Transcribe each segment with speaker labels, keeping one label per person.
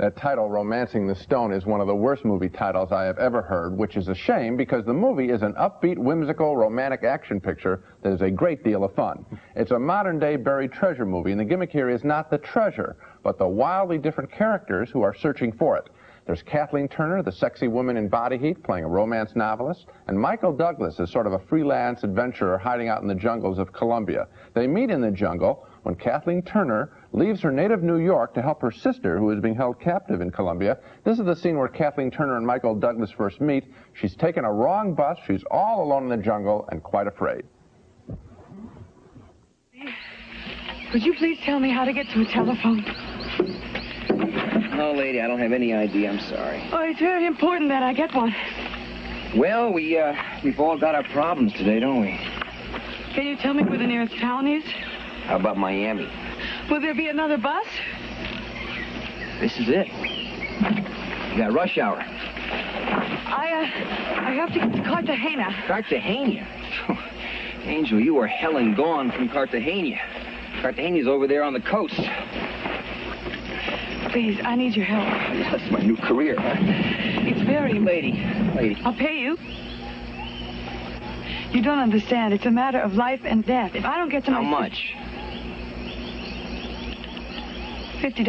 Speaker 1: That title, Romancing the Stone, is one of the worst movie titles I have ever heard, which is a shame because the movie is an upbeat, whimsical, romantic action picture that is a great deal of fun. It's a modern-day buried treasure movie, and the gimmick here is not the treasure, but the wildly different characters who are searching for it. There's Kathleen Turner, the sexy woman in body heat, playing a romance novelist, and Michael Douglas is sort of a freelance adventurer hiding out in the jungles of Colombia. They meet in the jungle when Kathleen Turner leaves her native New York to help her sister, who is being held captive in Colombia. This is the scene where Kathleen Turner and Michael Douglas first meet. She's taken a wrong bus, she's all alone in the jungle, and quite afraid.
Speaker 2: Would you please tell me how to get to a telephone?
Speaker 3: Oh, lady, I don't have any idea. I'm sorry.
Speaker 2: Oh, it's very important that I get one.
Speaker 3: Well, we've all got our problems today, don't we?
Speaker 2: Can you tell me where the nearest town is?
Speaker 3: How about Miami?
Speaker 2: Will there be another bus?
Speaker 3: This is it. You got rush hour.
Speaker 2: I have to get to Cartagena.
Speaker 3: Cartagena? Angel, you are hell and gone from Cartagena. Cartagena's over there on the coast.
Speaker 2: Please, I need your help.
Speaker 3: That's my new career, huh?
Speaker 2: It's very...
Speaker 3: Lady.
Speaker 2: I'll pay you. You don't understand. It's a matter of life and death. If I don't get to
Speaker 3: How much?
Speaker 2: $50?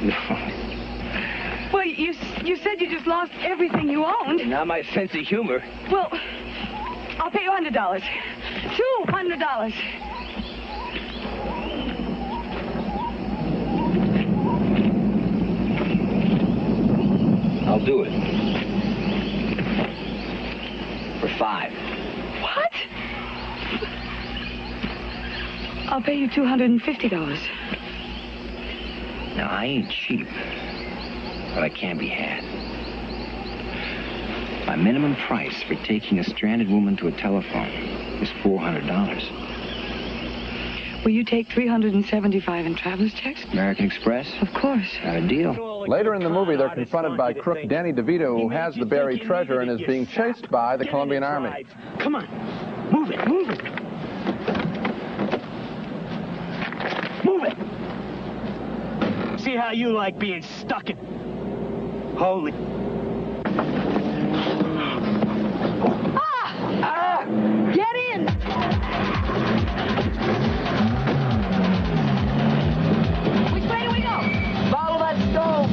Speaker 3: No.
Speaker 2: Well, you said you just lost everything you owned.
Speaker 3: Not my sense of humor.
Speaker 2: Well, I'll pay you $100. $200.
Speaker 3: I'll do it. For $5.
Speaker 2: What? I'll pay you $250.
Speaker 3: Now, I ain't cheap, but I can be had. My minimum price for taking a stranded woman to a telephone is $400.
Speaker 2: Will you take $375 in traveler's checks?
Speaker 3: American Express?
Speaker 2: Of course.
Speaker 3: Got a deal.
Speaker 1: Later in the movie, they're confronted by crook Danny DeVito, who has the buried treasure and is being chased by the Colombian army.
Speaker 4: Come on. Move it. Move it. Move it. See how you like being stuck in... Holy...
Speaker 2: Get in! Which way do we go? Follow that stone.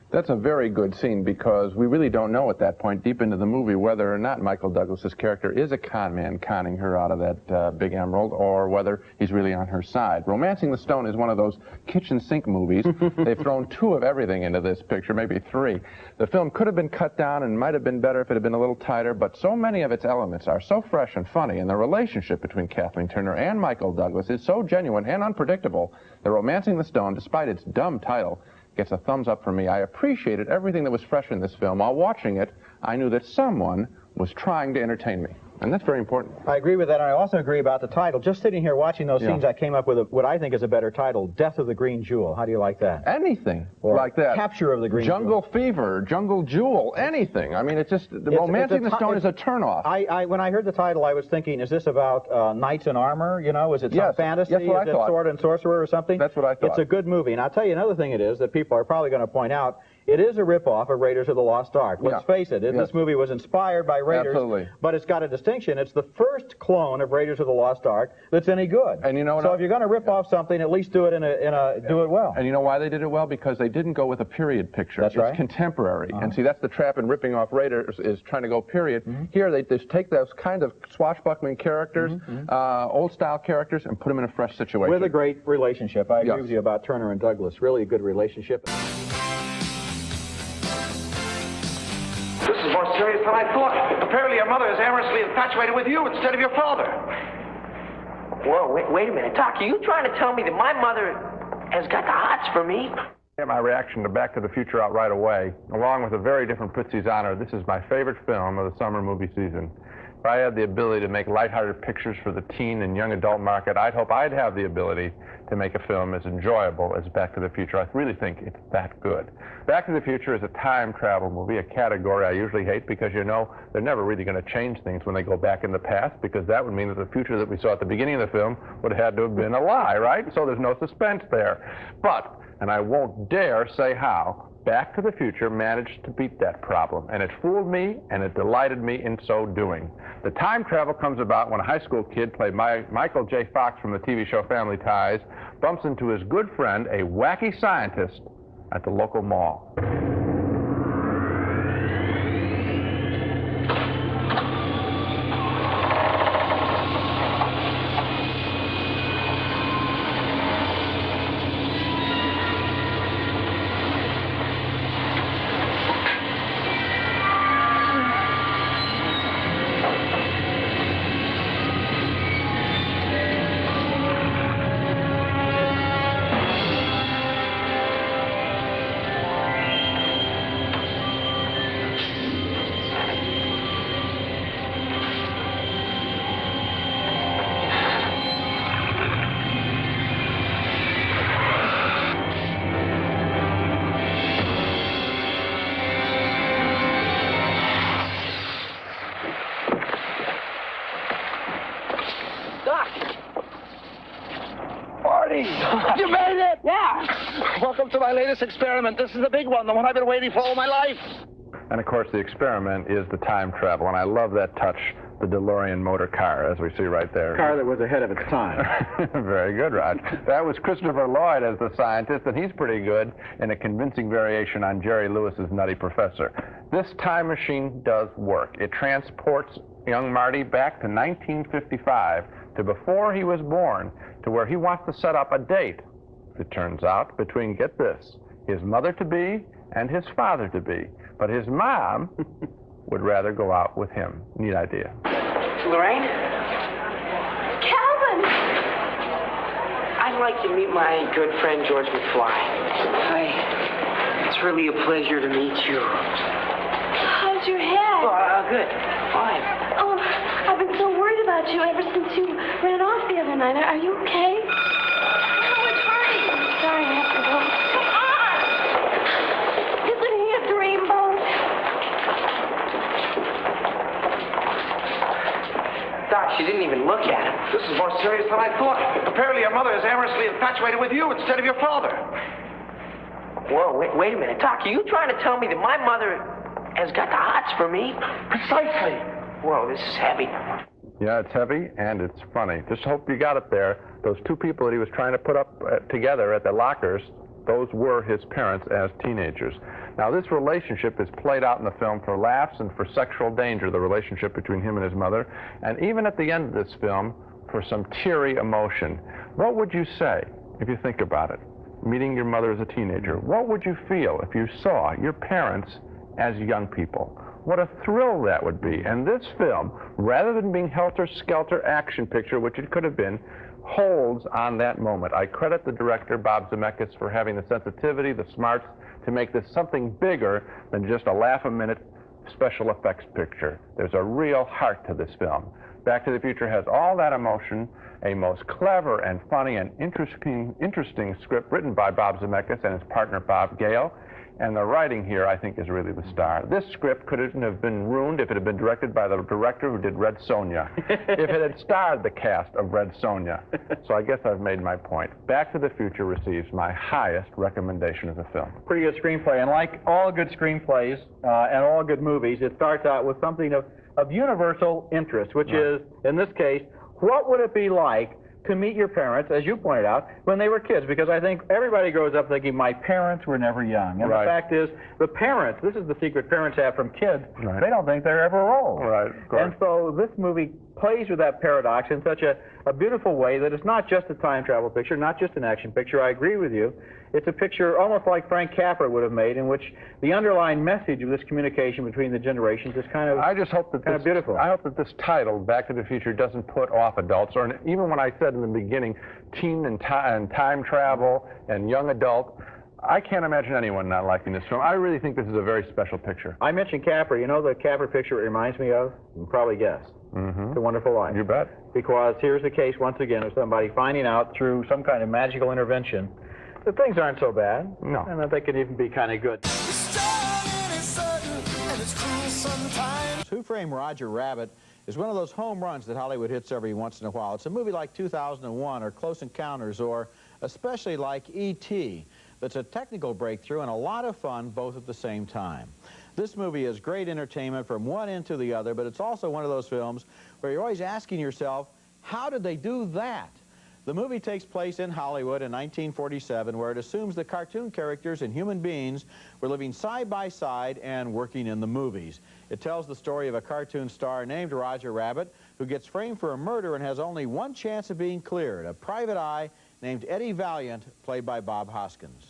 Speaker 1: That's a very good scene because we really don't know at that point, deep into the movie, whether or not Michael Douglas's character is a con man conning her out of that big emerald, or whether he's really on her side. Romancing the Stone is one of those kitchen sink movies. They've thrown 2 of everything into this picture, maybe 3. The film could have been cut down and might have been better if it had been a little tighter, but so many of its elements are so fresh and funny, and the relationship between Kathleen Turner and Michael Douglas is so genuine and unpredictable that Romancing the Stone, despite its dumb title, gets a thumbs up from me. I appreciated everything that was fresh in this film. While watching it, I knew that someone was trying to entertain me. And that's very important.
Speaker 5: I agree with that, and I also agree about the title. Just sitting here watching those scenes, I came up with what I think is a better title, Death of the Green Jewel. How do you like that?
Speaker 1: Anything
Speaker 5: or
Speaker 1: like that.
Speaker 5: Capture of the Green
Speaker 1: Jungle
Speaker 5: Jewel.
Speaker 1: Fever, Jungle Jewel, anything. I mean, it's just, Romancing the Stone is a turnoff.
Speaker 5: When I heard the title, I was thinking, is this about knights in armor? You know, is it some fantasy?
Speaker 1: That's what I thought.
Speaker 5: Sword and sorcerer or something?
Speaker 1: That's what I thought.
Speaker 5: It's a good movie. And I'll tell you another thing it is that people are probably going to point out. It is a ripoff of Raiders of the Lost Ark. Let's face it. This movie was inspired by Raiders, but it's got a distinction. It's the first clone of Raiders of the Lost Ark that's any good.
Speaker 1: And you know what?
Speaker 5: So if you're going to rip off something, at least do it do it well.
Speaker 1: And you know why they did it well? Because they didn't go with a period picture.
Speaker 5: That's right.
Speaker 1: It's contemporary. And see, that's the trap in ripping off Raiders, is trying to go period. Here, they just take those kind of swashbuckling characters, old-style characters, and put them in a fresh situation.
Speaker 5: With a great relationship. I agree with you about Turner and Douglas. Really a good relationship.
Speaker 6: This is more serious than I thought. Apparently your mother is amorously infatuated with you instead of your father.
Speaker 7: Whoa, wait a minute. Doc, are you trying to tell me that my mother has got the hots for me?
Speaker 1: My reaction to Back to the Future out right away, along with a very different Putzi's Honor. This is my favorite film of the summer movie season. If I had the ability to make lighthearted pictures for the teen and young adult market, I'd hope I'd have the ability to make a film as enjoyable as Back to the Future. I really think it's that good. Back to the Future is a time travel movie, a category I usually hate because, you know, they're never really going to change things when they go back in the past, because that would mean that the future that we saw at the beginning of the film would have had to have been a lie, right? So there's no suspense there. But, and I won't dare say how, Back to the Future managed to beat that problem, and it fooled me, and it delighted me in so doing. The time travel comes about when a high school kid played Michael J. Fox from the TV show Family Ties bumps into his good friend, a wacky scientist, at the local mall.
Speaker 8: You made it! Yeah! Welcome to my latest experiment. This is the big one, the one I've been waiting for all my life.
Speaker 1: And, of course, the experiment is the time travel, and I love that touch, the DeLorean motor car, as we see right there.
Speaker 5: A car that was ahead of its time.
Speaker 1: Very good, Rod. That was Christopher Lloyd as the scientist, and he's pretty good in a convincing variation on Jerry Lewis's Nutty Professor. This time machine does work. It transports young Marty back to 1955, to before he was born, to where he wants to set up a date, it turns out, between, get this, his mother-to-be and his father-to-be. But his mom would rather go out with him. Neat idea.
Speaker 7: Lorraine?
Speaker 2: Calvin!
Speaker 7: I'd like to meet my good friend, George McFly. Hi. It's really a pleasure to meet you.
Speaker 2: How's your head?
Speaker 7: Oh, good. Fine.
Speaker 2: Oh, I've been so worried about you ever since you ran off the other night. Are you okay? Oh, it's hurting. Sorry, I have to go. Come on! Isn't he a dreamboat?
Speaker 7: Doc, she didn't even look at him.
Speaker 6: This is more serious than I thought. Apparently your mother is amorously infatuated with you instead of your father.
Speaker 7: Whoa, wait a minute. Doc, are you trying to tell me that my mother has got the hots for me?
Speaker 6: Precisely.
Speaker 7: Whoa, this is heavy.
Speaker 1: Yeah, it's heavy, and it's funny. Just hope you got it there. Those two people that he was trying to put up together at the lockers, those were his parents as teenagers. Now, this relationship is played out in the film for laughs and for sexual danger, the relationship between him and his mother, and even at the end of this film, for some teary emotion. What would you say, if you think about it, meeting your mother as a teenager? What would you feel if you saw your parents as young people? What a thrill that would be. And this film, rather than being helter-skelter action picture, which it could have been, holds on that moment. I credit the director, Bob Zemeckis, for having the sensitivity, the smarts, to make this something bigger than just a laugh-a-minute special effects picture. There's a real heart to this film. Back to the Future has all that emotion, a most clever and funny and interesting script written by Bob Zemeckis and his partner, Bob Gale. And the writing here, I think, is really the star. This script couldn't have been ruined if it had been directed by the director who did Red Sonja, if it had starred the cast of Red Sonja. So I guess I've made my point. Back to the Future receives my highest recommendation as a film.
Speaker 5: Pretty good screenplay, and like all good screenplays and all good movies, it starts out with something of universal interest, which is, in this case, what would it be like to meet your parents, as you pointed out, when they were kids? Because I think everybody grows up thinking, my parents were never young. And the fact is, the parents, this is the secret parents have from kids, they don't think they're ever old.
Speaker 1: Right, of course.
Speaker 5: And so this movie plays with that paradox in such a beautiful way that it's not just a time travel picture, not just an action picture. I agree with you. It's a picture almost like Frank Capra would have made, in which the underlying message of this communication between the generations is kind of,
Speaker 1: I just hope that this,
Speaker 5: beautiful.
Speaker 1: I hope that this title, Back to the Future, doesn't put off adults, or even when I said in the beginning, teen and time travel and young adult, I can't imagine anyone not liking this film. I really think this is a very special picture.
Speaker 5: I mentioned Capra. You know the Capra picture it reminds me of? You can probably guess.
Speaker 1: Mm-hmm.
Speaker 5: It's a Wonderful Life.
Speaker 1: You bet.
Speaker 5: Because here's the case, once again, of somebody finding out through some kind of magical intervention that things aren't so bad.
Speaker 1: No.
Speaker 5: And that they can even be kind of good. Who Framed Roger Rabbit is one of those home runs that Hollywood hits every once in a while. It's a movie like 2001 or Close Encounters or especially like E.T. that's a technical breakthrough and a lot of fun both at the same time. This movie is great entertainment from one end to the other, but it's also one of those films where you're always asking yourself, how did they do that? The movie takes place in Hollywood in 1947, where it assumes the cartoon characters and human beings were living side by side and working in the movies. It tells the story of a cartoon star named Roger Rabbit who gets framed for a murder and has only one chance of being cleared, a private eye named Eddie Valiant, played by Bob Hoskins.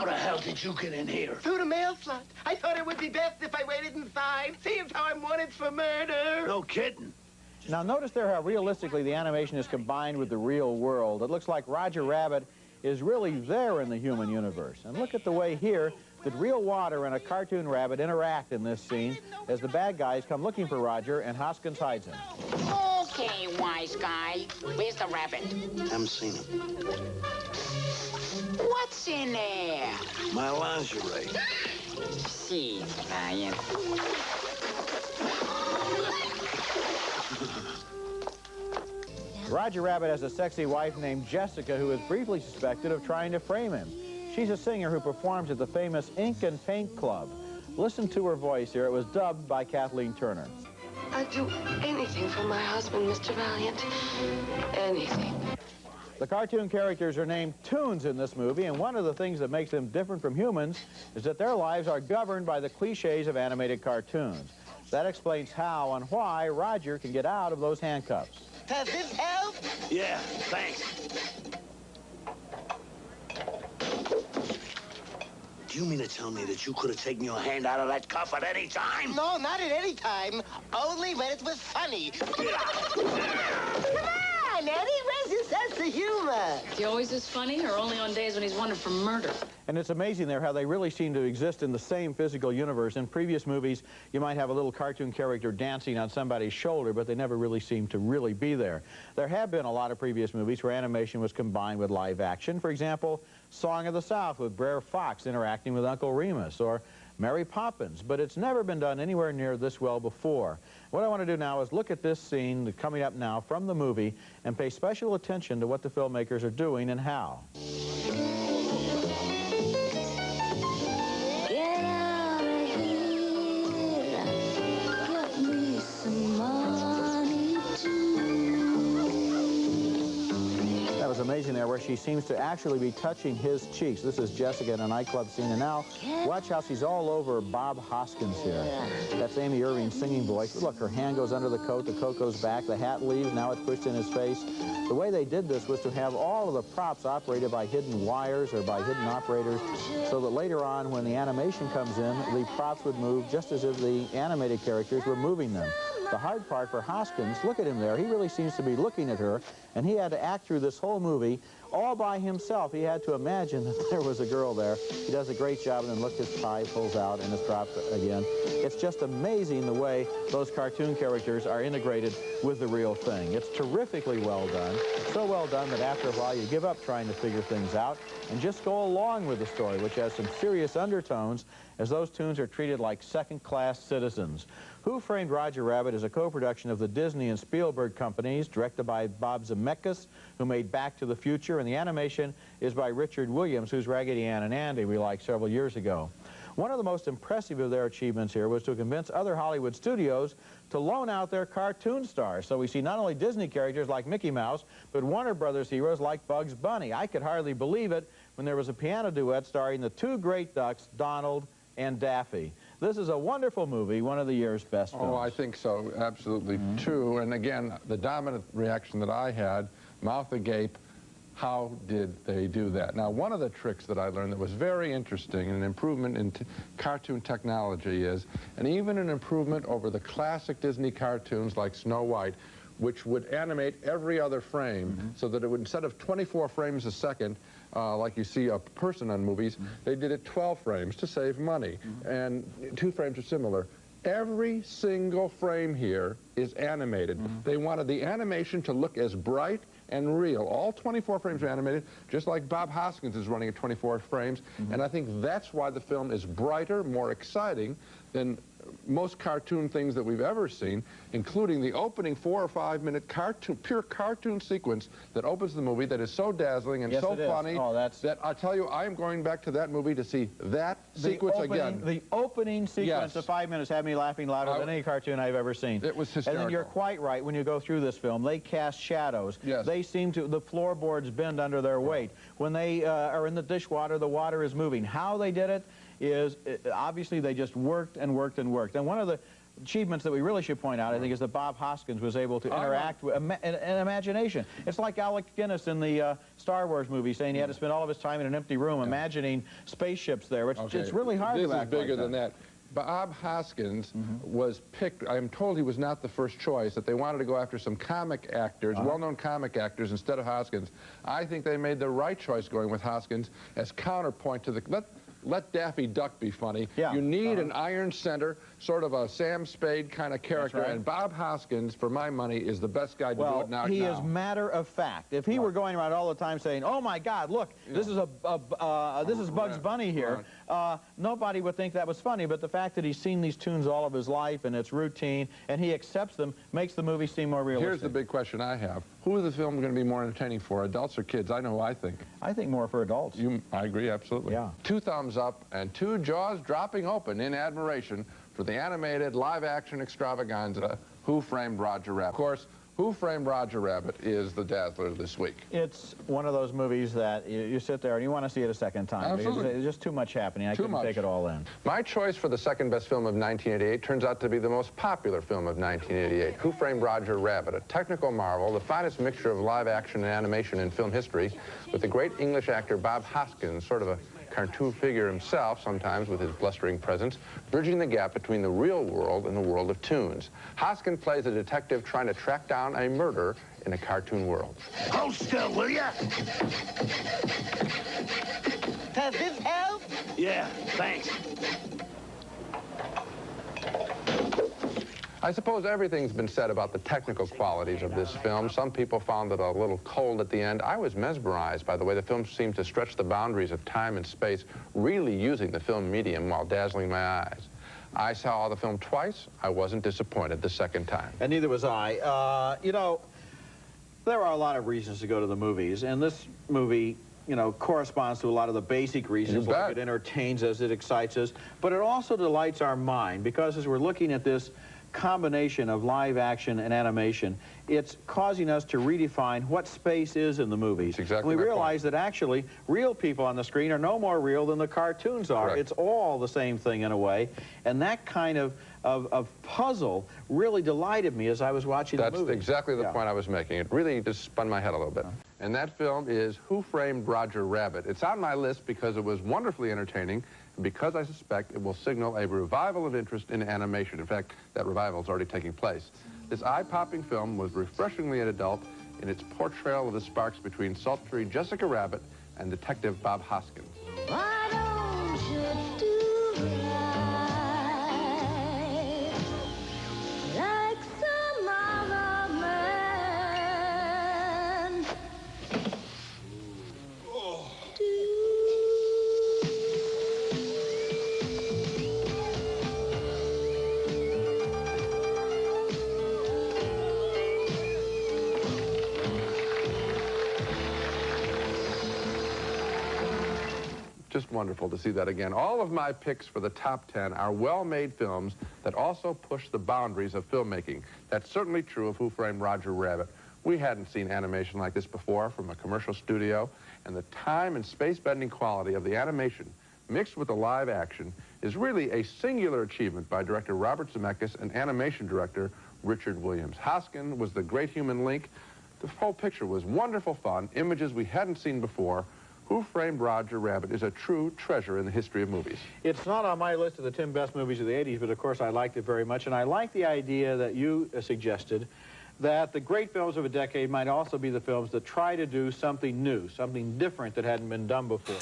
Speaker 9: How did you get in here?
Speaker 10: Through the mail slot. I thought it would be best if I waited inside. Seems how I'm wanted for murder.
Speaker 9: No kidding.
Speaker 5: Now notice there how realistically the animation is combined with the real world. It looks like Roger Rabbit is really there in the human universe. And look at the way here that real water and a cartoon rabbit interact in this scene as the bad guys come looking for Roger and Hoskins hides him.
Speaker 11: Okay, wise guy. Where's the rabbit?
Speaker 9: Haven't seen him.
Speaker 11: What's in there?
Speaker 9: My lingerie.
Speaker 11: See, Valiant.
Speaker 5: Roger Rabbit has a sexy wife named Jessica who is briefly suspected of trying to frame him. She's a singer who performs at the famous Ink and Paint Club. Listen to her voice here. It was dubbed by Kathleen Turner.
Speaker 2: I'd do anything for my husband, Mr. Valiant. Anything.
Speaker 5: The cartoon characters are named Toons in this movie, and one of the things that makes them different from humans is that their lives are governed by the cliches of animated cartoons. That explains how and why Roger can get out of those handcuffs.
Speaker 10: Does this help?
Speaker 9: Yeah, thanks. Do you mean to tell me that you could have taken your hand out of that cuff at any time?
Speaker 10: No, not at any time. Only when it was funny. Come on, Eddie. Where's your sense of humor?
Speaker 12: He always is funny, or only on days when he's wanted for murder?
Speaker 5: And it's amazing there how they really seem to exist in the same physical universe. In previous movies, you might have a little cartoon character dancing on somebody's shoulder, but they never really seem to really be there. There have been a lot of previous movies where animation was combined with live action. For example, Song of the South with Brer Fox interacting with Uncle Remus, or Mary Poppins, but it's never been done anywhere near this well before. What I want to do now is look at this scene coming up now from the movie and pay special attention to what the filmmakers are doing and how.
Speaker 13: Get out of here. Get me some money too.
Speaker 5: That was amazing there where she seems to actually be touching his cheeks. This is Jessica in a nightclub scene, and now watch how she's all over Bob Hoskins here. That's Amy Irving's singing voice. Look, her hand goes under the coat goes back, the hat leaves, now it's pushed in his face. The way they did this was to have all of the props operated by hidden wires or by hidden operators, so that later on when the animation comes in, the props would move just as if the animated characters were moving them. The hard part for Hoskins, look at him there, he really seems to be looking at her, and he had to act through this whole movie all by himself. He had to imagine that there was a girl there. He does a great job, and then look, his tie pulls out and it's dropped again. It's just amazing the way those cartoon characters are integrated with the real thing. It's terrifically well done, so well done that after a while you give up trying to figure things out and just go along with the story, which has some serious undertones, as those tunes are treated like second-class citizens. Who Framed Roger Rabbit is a co-production of the Disney and Spielberg companies, directed by Bob Zemeckis, who made Back to the Future, and the animation is by Richard Williams, whose Raggedy Ann and Andy we liked several years ago. One of the most impressive of their achievements here was to convince other Hollywood studios to loan out their cartoon stars. So we see not only Disney characters like Mickey Mouse, but Warner Brothers heroes like Bugs Bunny. I could hardly believe it when there was a piano duet starring the two great ducks, Donald and Daffy. This is a wonderful movie, one of the year's best films.
Speaker 1: Oh, I think so. Absolutely true. And again, the dominant reaction that I had, mouth agape, how did they do that? Now, one of the tricks that I learned that was very interesting, and an improvement in cartoon technology is, and even an improvement over the classic Disney cartoons like Snow White, which would animate every other frame, so that it would, instead of 24 frames a second, like you see a person on movies, they did it 12 frames to save money. And 2 frames are similar. Every single frame here is animated. They wanted the animation to look as bright and real. All 24 frames are animated, just like Bob Hoskins is running at 24 frames. And I think that's why the film is brighter, more exciting than most cartoon things that we've ever seen, including the opening 4 or 5 minute pure cartoon sequence that opens the movie, that is so dazzling and so funny that I tell you, I am going back to that movie to see that sequence again.
Speaker 5: The opening sequence of 5 minutes had me laughing louder than any cartoon I've ever seen.
Speaker 1: It was hysterical.
Speaker 5: And then you're quite right, when you go through this film, they cast shadows. They seem to, the floorboards bend under their weight. When they are in the dishwater, the water is moving. How they did it is, obviously they just worked and worked and worked. And one of the achievements that we really should point out, I think, is that Bob Hoskins was able to interact with an imagination. It's like Alec Guinness in the Star Wars movie saying he had to spend all of his time in an empty room imagining spaceships there. It's really hard to act.
Speaker 1: This is bigger than that. Bob Hoskins was picked. I'm told he was not the first choice, that they wanted to go after some comic actors, well-known comic actors, instead of Hoskins. I think they made the right choice going with Hoskins as counterpoint to the... Let Daffy Duck be funny. You need an iron center, sort of a Sam Spade kind of character, and Bob Hoskins, for my money, is the best guy to do it now.
Speaker 5: He is matter of fact. If he were going around all the time saying, "Oh my God, look, this is this is Bugs Bunny here," nobody would think that was funny. But the fact that he's seen these tunes all of his life and it's routine, and he accepts them, makes the movie seem more realistic.
Speaker 1: Here's the big question I have: who is the film going to be more entertaining for, adults or kids? I know who I think.
Speaker 5: I think more for adults.
Speaker 1: I agree, absolutely. 2 thumbs up and 2 jaws dropping open in admiration for the animated live-action extravaganza, Who Framed Roger Rabbit? Of course, Who Framed Roger Rabbit is the dazzler this week.
Speaker 5: It's one of those movies that you sit there and you want to see it a second time.
Speaker 1: Absolutely.
Speaker 5: Because there's just too much happening. I couldn't take it all in.
Speaker 1: My choice for the second best film of 1988 turns out to be the most popular film of 1988, Who Framed Roger Rabbit, a technical marvel, the finest mixture of live action and animation in film history, with the great English actor Bob Hoskins, sort of a cartoon figure himself, sometimes with his blustering presence, bridging the gap between the real world and the world of tunes. Hoskins plays a detective trying to track down a murderer in a cartoon world.
Speaker 9: Hold still, will ya?
Speaker 10: Does this help?
Speaker 9: Yeah, thanks.
Speaker 1: I suppose everything's been said about the technical qualities of this film. Some people found it a little cold at the end. I was mesmerized by the way the film seemed to stretch the boundaries of time and space, really using the film medium while dazzling my eyes. I saw the film twice. I wasn't disappointed the second time.
Speaker 5: And neither was I. You know, there are a lot of reasons to go to the movies, and this movie, you know, corresponds to a lot of the basic reasons. Like it entertains us, it excites us, but it also delights our mind, because as we're looking at this combination of live action and animation, it's causing us to redefine what space is in the movies.
Speaker 1: Exactly.
Speaker 5: We realize that actually real people on the screen are no more real than the cartoons are. It's all the same thing in a way, and that kind of puzzle really delighted me as I was watching the movie.
Speaker 1: That's exactly the point I was making. It really just spun my head a little bit. And that film is Who Framed Roger Rabbit? It's on my list because it was wonderfully entertaining, and because I suspect it will signal a revival of interest in animation. In fact, that revival is already taking place. This eye-popping film was refreshingly adult in its portrayal of the sparks between sultry Jessica Rabbit and Detective Bob Hoskins.
Speaker 13: Why don't you do right like some other man?
Speaker 1: Just wonderful to see that again. All of my picks for the top 10 are well-made films that also push the boundaries of filmmaking. That's certainly true of Who Framed Roger Rabbit. We hadn't seen animation like this before from a commercial studio, and the time and space-bending quality of the animation mixed with the live action is really a singular achievement by director Robert Zemeckis and animation director Richard Williams. Hoskin was the great human link. The whole picture was wonderful fun, images we hadn't seen before. Who Framed Roger Rabbit is a true treasure in the history of movies.
Speaker 5: It's not on my list of the 10 best movies of the 80s, but of course I liked it very much, and I like the idea that you suggested that the great films of a decade might also be the films that try to do something new, something different that hadn't been done before.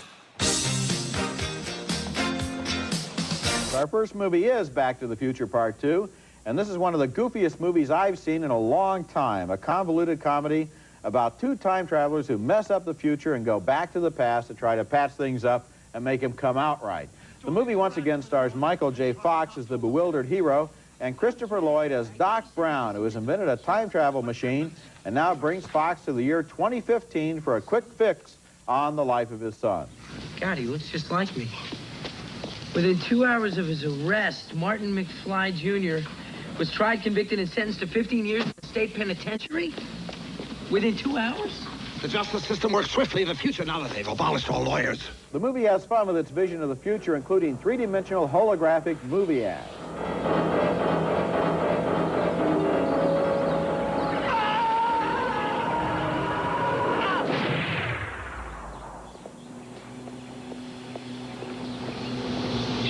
Speaker 5: Our first movie is Back to the Future Part 2, and this is one of the goofiest movies I've seen in a long time, a convoluted comedy about two time travelers who mess up the future and go back to the past to try to patch things up and make them come out right. The movie once again stars Michael J. Fox as the bewildered hero and Christopher Lloyd as Doc Brown, who has invented a time travel machine and now brings Fox to the year 2015 for a quick fix on the life of his son.
Speaker 7: God, he looks just like me. Within 2 hours of his arrest, Martin McFly Jr. was tried, convicted, and sentenced to 15 years in the state penitentiary? Within 2 hours?
Speaker 9: The justice system works swiftly in the future now that they've abolished all lawyers.
Speaker 5: The movie has fun with its vision of the future, including three-dimensional holographic movie ads.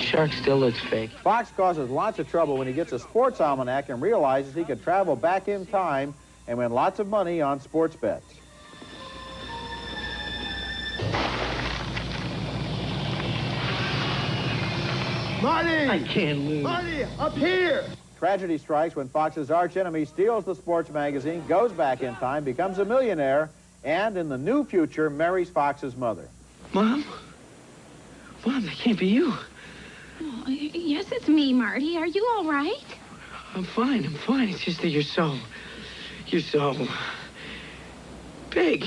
Speaker 7: Shark still looks fake.
Speaker 5: Fox causes lots of trouble when he gets a sports almanac and realizes he can travel back in time and win lots of money on sports bets.
Speaker 10: Marty!
Speaker 7: I can't lose.
Speaker 10: Marty, up here!
Speaker 5: Tragedy strikes when Fox's archenemy steals the sports magazine, goes back in time, becomes a millionaire, and in the new future marries Fox's mother.
Speaker 7: Mom? Mom, that can't be you.
Speaker 14: Oh, yes, it's me, Marty. Are you all right?
Speaker 7: I'm fine. It's just that you're so big.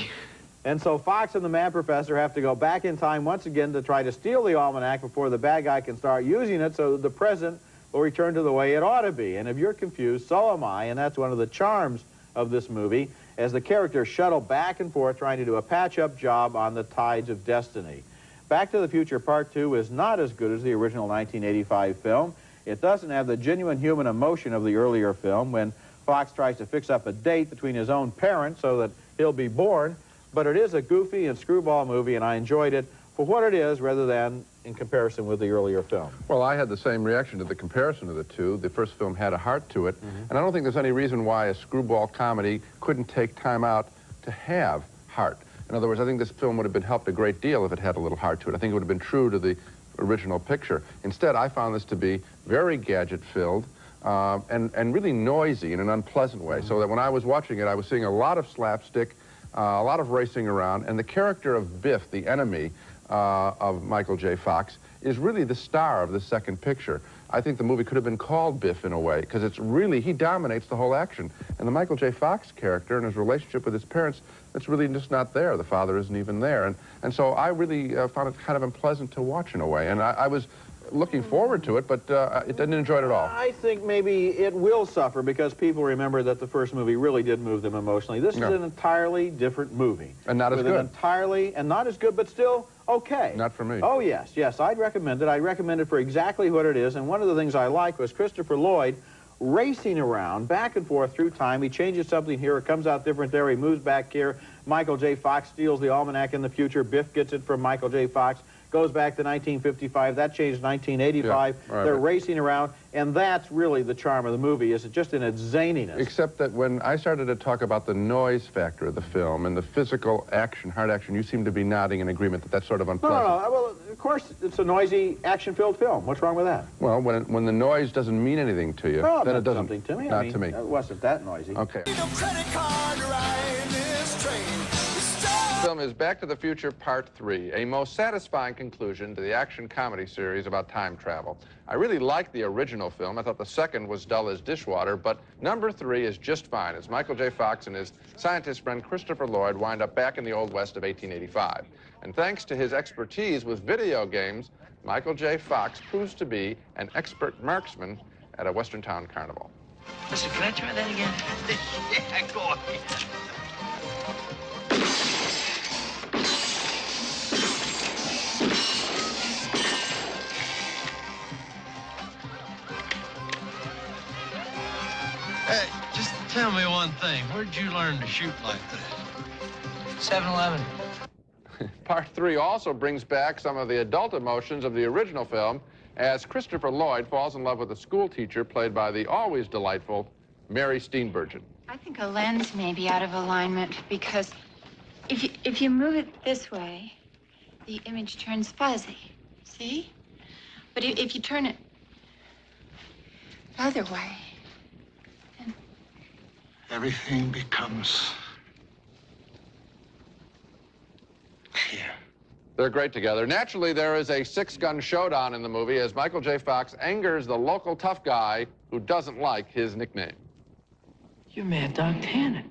Speaker 5: And so Fox and the Man Professor have to go back in time once again to try to steal the almanac before the bad guy can start using it so that the present will return to the way it ought to be. And if you're confused, so am I, and that's one of the charms of this movie, as the characters shuttle back and forth trying to do a patch-up job on the tides of destiny. Back to the Future Part 2 is not as good as the original 1985 film. It doesn't have the genuine human emotion of the earlier film when Fox tries to fix up a date between his own parents so that he'll be born, but it is a goofy and screwball movie, and I enjoyed it for what it is rather than in comparison with the earlier film.
Speaker 1: Well, I had the same reaction to the comparison of the two. The first film had a heart to it, and I don't think there's any reason why a screwball comedy couldn't take time out to have heart. In other words, I think this film would have been helped a great deal if it had a little heart to it. I think it would have been true to the original picture. Instead, I found this to be very gadget-filled and really noisy in an unpleasant way, so that when I was watching it, I was seeing a lot of slapstick, a lot of racing around, and the character of Biff, the enemy of Michael J. Fox, is really the star of the second picture. I think the movie could have been called Biff in a way, because it's really, he dominates the whole action. And the Michael J. Fox character and his relationship with his parents, it's really just not there. The father isn't even there. And so I really found it kind of unpleasant to watch in a way. And I was looking forward to it, but it didn't enjoy it at all.
Speaker 5: I think maybe it will suffer because people remember that the first movie really did move them emotionally. This is an entirely different movie.
Speaker 1: And not as good.
Speaker 5: And not as good, but still okay.
Speaker 1: Not for me.
Speaker 5: Oh, yes, I'd recommend it. I'd recommend it for exactly what it is. And one of the things I liked was Christopher Lloyd racing around back and forth through time. He changes something here, it comes out different there, he moves back here. Michael J. Fox steals the almanac in the future. Biff gets it from Michael J. Fox. Goes back to 1955. That changed 1985. Yeah, right, They're racing around, and that's really the charm of the movie, is it just in its zaniness.
Speaker 1: Except that when I started to talk about the noise factor of the film and the physical action, hard action, you seem to be nodding in agreement that that's sort of unpleasant.
Speaker 5: No. Well, of course, it's a noisy, action-filled film. What's wrong with that?
Speaker 1: Well, when the noise doesn't mean anything to you, then it doesn't.
Speaker 5: Something to me.
Speaker 1: Not to me.
Speaker 5: It wasn't that noisy.
Speaker 1: Okay.
Speaker 10: Credit card to ride this train.
Speaker 1: film is Back to the Future Part 3, a most satisfying conclusion to the action comedy series about time travel. I really liked the original film. I thought the second was dull as dishwater, but number 3 is just fine as Michael J. Fox and his scientist friend Christopher Lloyd wind up back in the Old West of 1885. And thanks to his expertise with video games, Michael J. Fox proves to be an expert marksman at a Western town carnival.
Speaker 7: Listen, can I try that again?
Speaker 8: Yeah, go on.
Speaker 15: Hey, just tell me one thing. Where'd you learn to shoot like that?
Speaker 7: 7-Eleven.
Speaker 1: Part 3 also brings back some of the adult emotions of the original film as Christopher Lloyd falls in love with a school teacher played by the always delightful Mary Steenburgen.
Speaker 16: I think a lens may be out of alignment because if you move it this way, the image turns fuzzy. See? But if you turn it the other way, then
Speaker 9: everything becomes clear.
Speaker 1: They're great together. Naturally, there is a 6-gun showdown in the movie as Michael J. Fox angers the local tough guy who doesn't like his nickname.
Speaker 7: You're Mad Dog Tannen.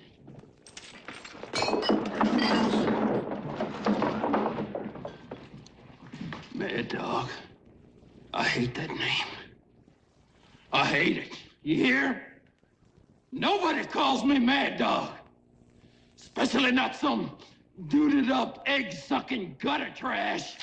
Speaker 9: Mad Dog. I hate that name. I hate it. You hear? Nobody calls me Mad Dog. Especially not some duded up, egg-sucking gutter trash.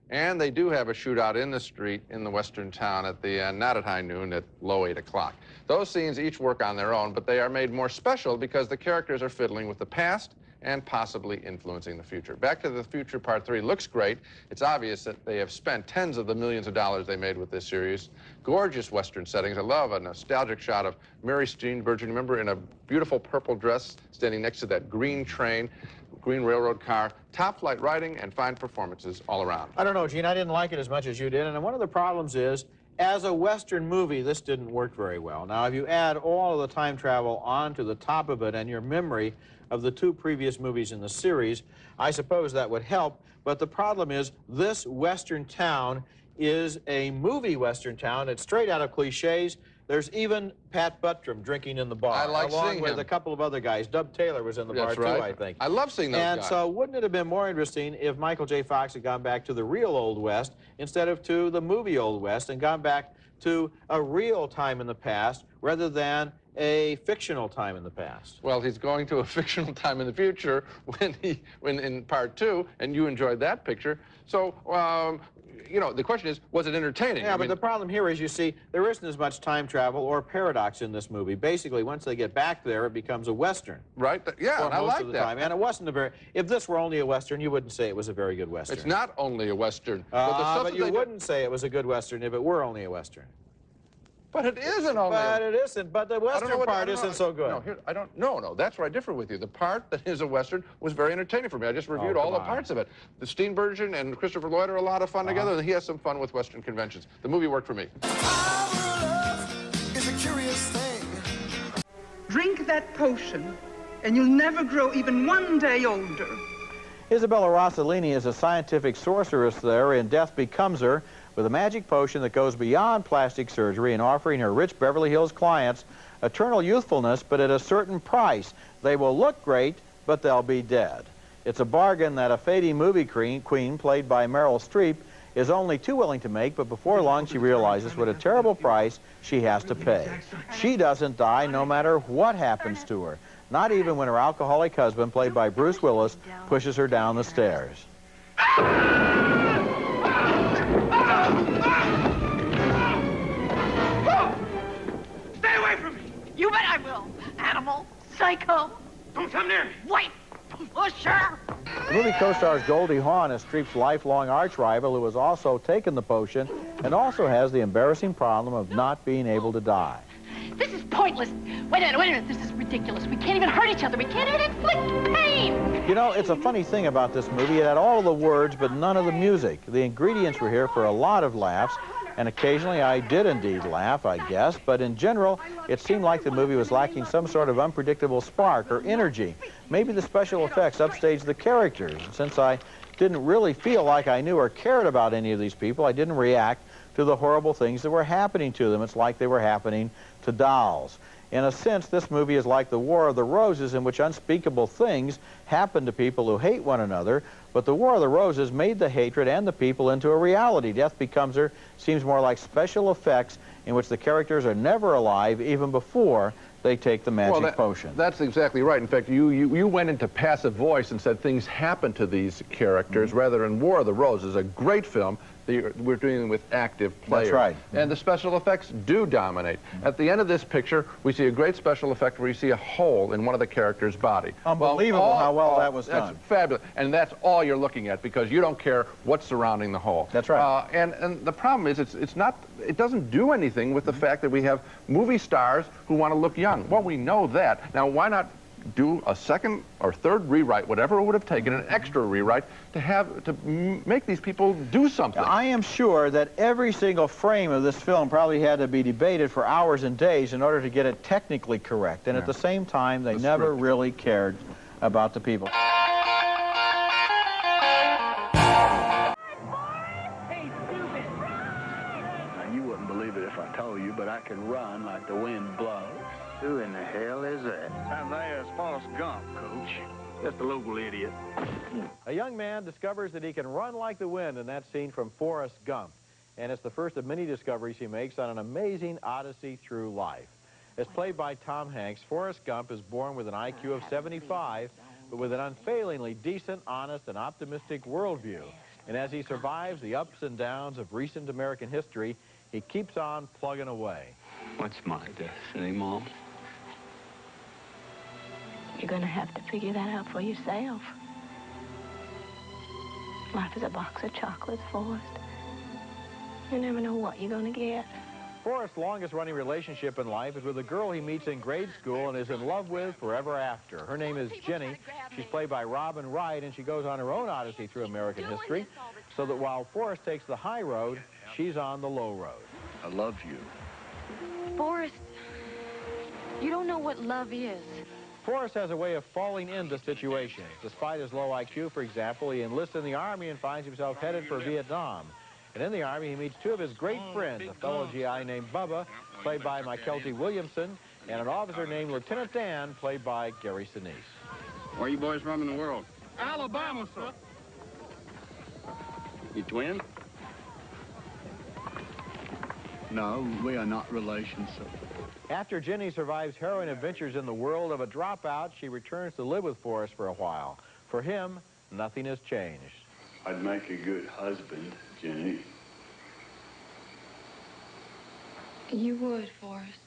Speaker 1: And they do have a shootout in the street in the western town at the not at high noon, at low 8 o'clock. Those scenes each work on their own, but they are made more special because the characters are fiddling with the past and possibly influencing the future. Back to the Future Part 3 looks great. It's obvious that they have spent tens of the millions of dollars they made with this series. Gorgeous western settings. I love a nostalgic shot of Mary Steenburgen, remember, in a beautiful purple dress standing next to that green train, green railroad car. Top flight writing and fine performances all around.
Speaker 5: I don't know, Gene, I didn't like it as much as you did, and one of the problems is, as a western movie, this didn't work very well. Now, if you add all of the time travel onto the top of it and your memory of the 2 previous movies in the series, I suppose that would help. But the problem is this western town is a movie western town. It's straight out of cliches. There's even Pat Buttram drinking in the bar.
Speaker 1: I like
Speaker 5: along
Speaker 1: seeing
Speaker 5: with
Speaker 1: him.
Speaker 5: a couple of other guys. Dub Taylor was in the bar,
Speaker 1: That's right.
Speaker 5: too, I think.
Speaker 1: I love seeing those guys.
Speaker 5: And so wouldn't it have been more interesting if Michael J. Fox had gone back to the real Old West instead of to the movie Old West and gone back to a real time in the past rather than a fictional time in the past?
Speaker 1: Well, he's going to a fictional time in the future when in Part 2, and you enjoyed that picture. So, you know, the question is, was it entertaining?
Speaker 5: Yeah, but the problem here is, you see, there isn't as much time travel or paradox in this movie. Basically, once they get back there, it becomes a Western.
Speaker 1: Right? Yeah, and I like that.
Speaker 5: Time. And it wasn't a very... If this were only a Western, you wouldn't say it was a very good Western.
Speaker 1: It's not only a Western.
Speaker 5: But you wouldn't say it was a good Western if it were only a Western.
Speaker 1: But it isn't only.
Speaker 5: But it isn't. But the Western part isn't so good.
Speaker 1: No, that's where I differ with you. The part that is a Western was very entertaining for me. I just reviewed all the parts of it. The Steenburgen and Christopher Lloyd are a lot of fun together, and he has some fun with Western conventions. The movie worked for me.
Speaker 17: Is a curious thing.
Speaker 18: Drink that potion, and you'll never grow even 1 day older.
Speaker 5: Isabella Rossellini is a scientific sorceress there in Death Becomes Her, with a magic potion that goes beyond plastic surgery and offering her rich Beverly Hills clients eternal youthfulness, but at a certain price. They will look great, but they'll be dead. It's a bargain that a fading movie queen played by Meryl Streep is only too willing to make, but before long she realizes what a terrible price she has to pay. She doesn't die no matter what happens to her, not even when her alcoholic husband, played by Bruce Willis, pushes her down the stairs.
Speaker 10: Stay away from me!
Speaker 2: You bet I will. Animal, psycho.
Speaker 10: Don't come near me.
Speaker 2: Wait, pusher.
Speaker 5: The movie co-stars Goldie Hawn as Streep's lifelong arch rival, who has also taken the potion and also has the embarrassing problem of not being able to die.
Speaker 2: This is pointless. Wait a minute. This is ridiculous. We can't even hurt each other. We can't even inflict pain.
Speaker 5: You know, it's a funny thing about this movie. It had all of the words, but none of the music. The ingredients were here for a lot of laughs, and occasionally I did indeed laugh, I guess, but in general, it seemed like the movie was lacking some sort of unpredictable spark or energy. Maybe the special effects upstaged the characters. Since I didn't really feel like I knew or cared about any of these people, I didn't react to the horrible things that were happening to them. It's like they were happening to dolls. In a sense, this movie is like the War of the Roses, in which unspeakable things happen to people who hate one another, but the War of the Roses made the hatred and the people into a reality. Death Becomes Her seems more like special effects in which the characters are never alive even before they take the magic potion.
Speaker 1: That's exactly right. In fact, you went into passive voice and said things happen to these characters, rather than War of the Roses, a great film. We're dealing with active players.
Speaker 5: That's right.
Speaker 1: And the special effects do dominate. At the end of this picture, we see a great special effect where you see a hole in one of the characters' body.
Speaker 5: Unbelievable how well that was done.
Speaker 1: That's fabulous. And that's all you're looking at, because you don't care what's surrounding the hole.
Speaker 5: That's right.
Speaker 1: And the problem is it doesn't do anything with the fact that we have movie stars who want to look young. Well, we know that. Now, why not do a second or third rewrite, whatever it would have taken, an extra rewrite, to make these people do something?
Speaker 5: I am sure that every single frame of this film probably had to be debated for hours and days in order to get it technically correct. And at the same time, they never really cared about the people.
Speaker 17: You wouldn't believe it if I told you, but I can run like the wind blows. Who in the hell is that? And there's Forrest Gump, Coach. Just a local idiot.
Speaker 5: A young man discovers that he can run like the wind in that scene from Forrest Gump. And it's the first of many discoveries he makes on an amazing odyssey through life. As played by Tom Hanks, Forrest Gump is born with an IQ of 75, but with an unfailingly decent, honest, and optimistic worldview. And as he survives the ups and downs of recent American history, he keeps on plugging away.
Speaker 17: What's my destiny, Mom?
Speaker 2: You're going to have to figure that out for yourself. Life is a box of chocolates, Forrest. You never know what you're going to get.
Speaker 5: Forrest's longest-running relationship in life is with a girl he meets in grade school and is in love with forever after. Her name is Jenny. She's played by Robin Wright, and she goes on her own odyssey through American history, so that while Forrest takes the high road, she's on the low road.
Speaker 17: I love you.
Speaker 12: Forrest, you don't know what love is.
Speaker 5: Forrest has a way of falling into situations. Despite his low IQ, for example, he enlists in the Army and finds himself headed for Vietnam. And in the Army, he meets two of his great friends, a fellow GI named Bubba, played by Mykelti Williamson, and an officer named Lieutenant Dan, played by Gary Sinise.
Speaker 17: Where are you boys from in the world? Alabama, sir. You twins? No, we are not relations, sir.
Speaker 5: After Jenny survives harrowing adventures in the world of a dropout, she returns to live with Forrest for a while. For him, nothing has changed.
Speaker 17: I'd make a good husband, Jenny.
Speaker 12: You would, Forrest.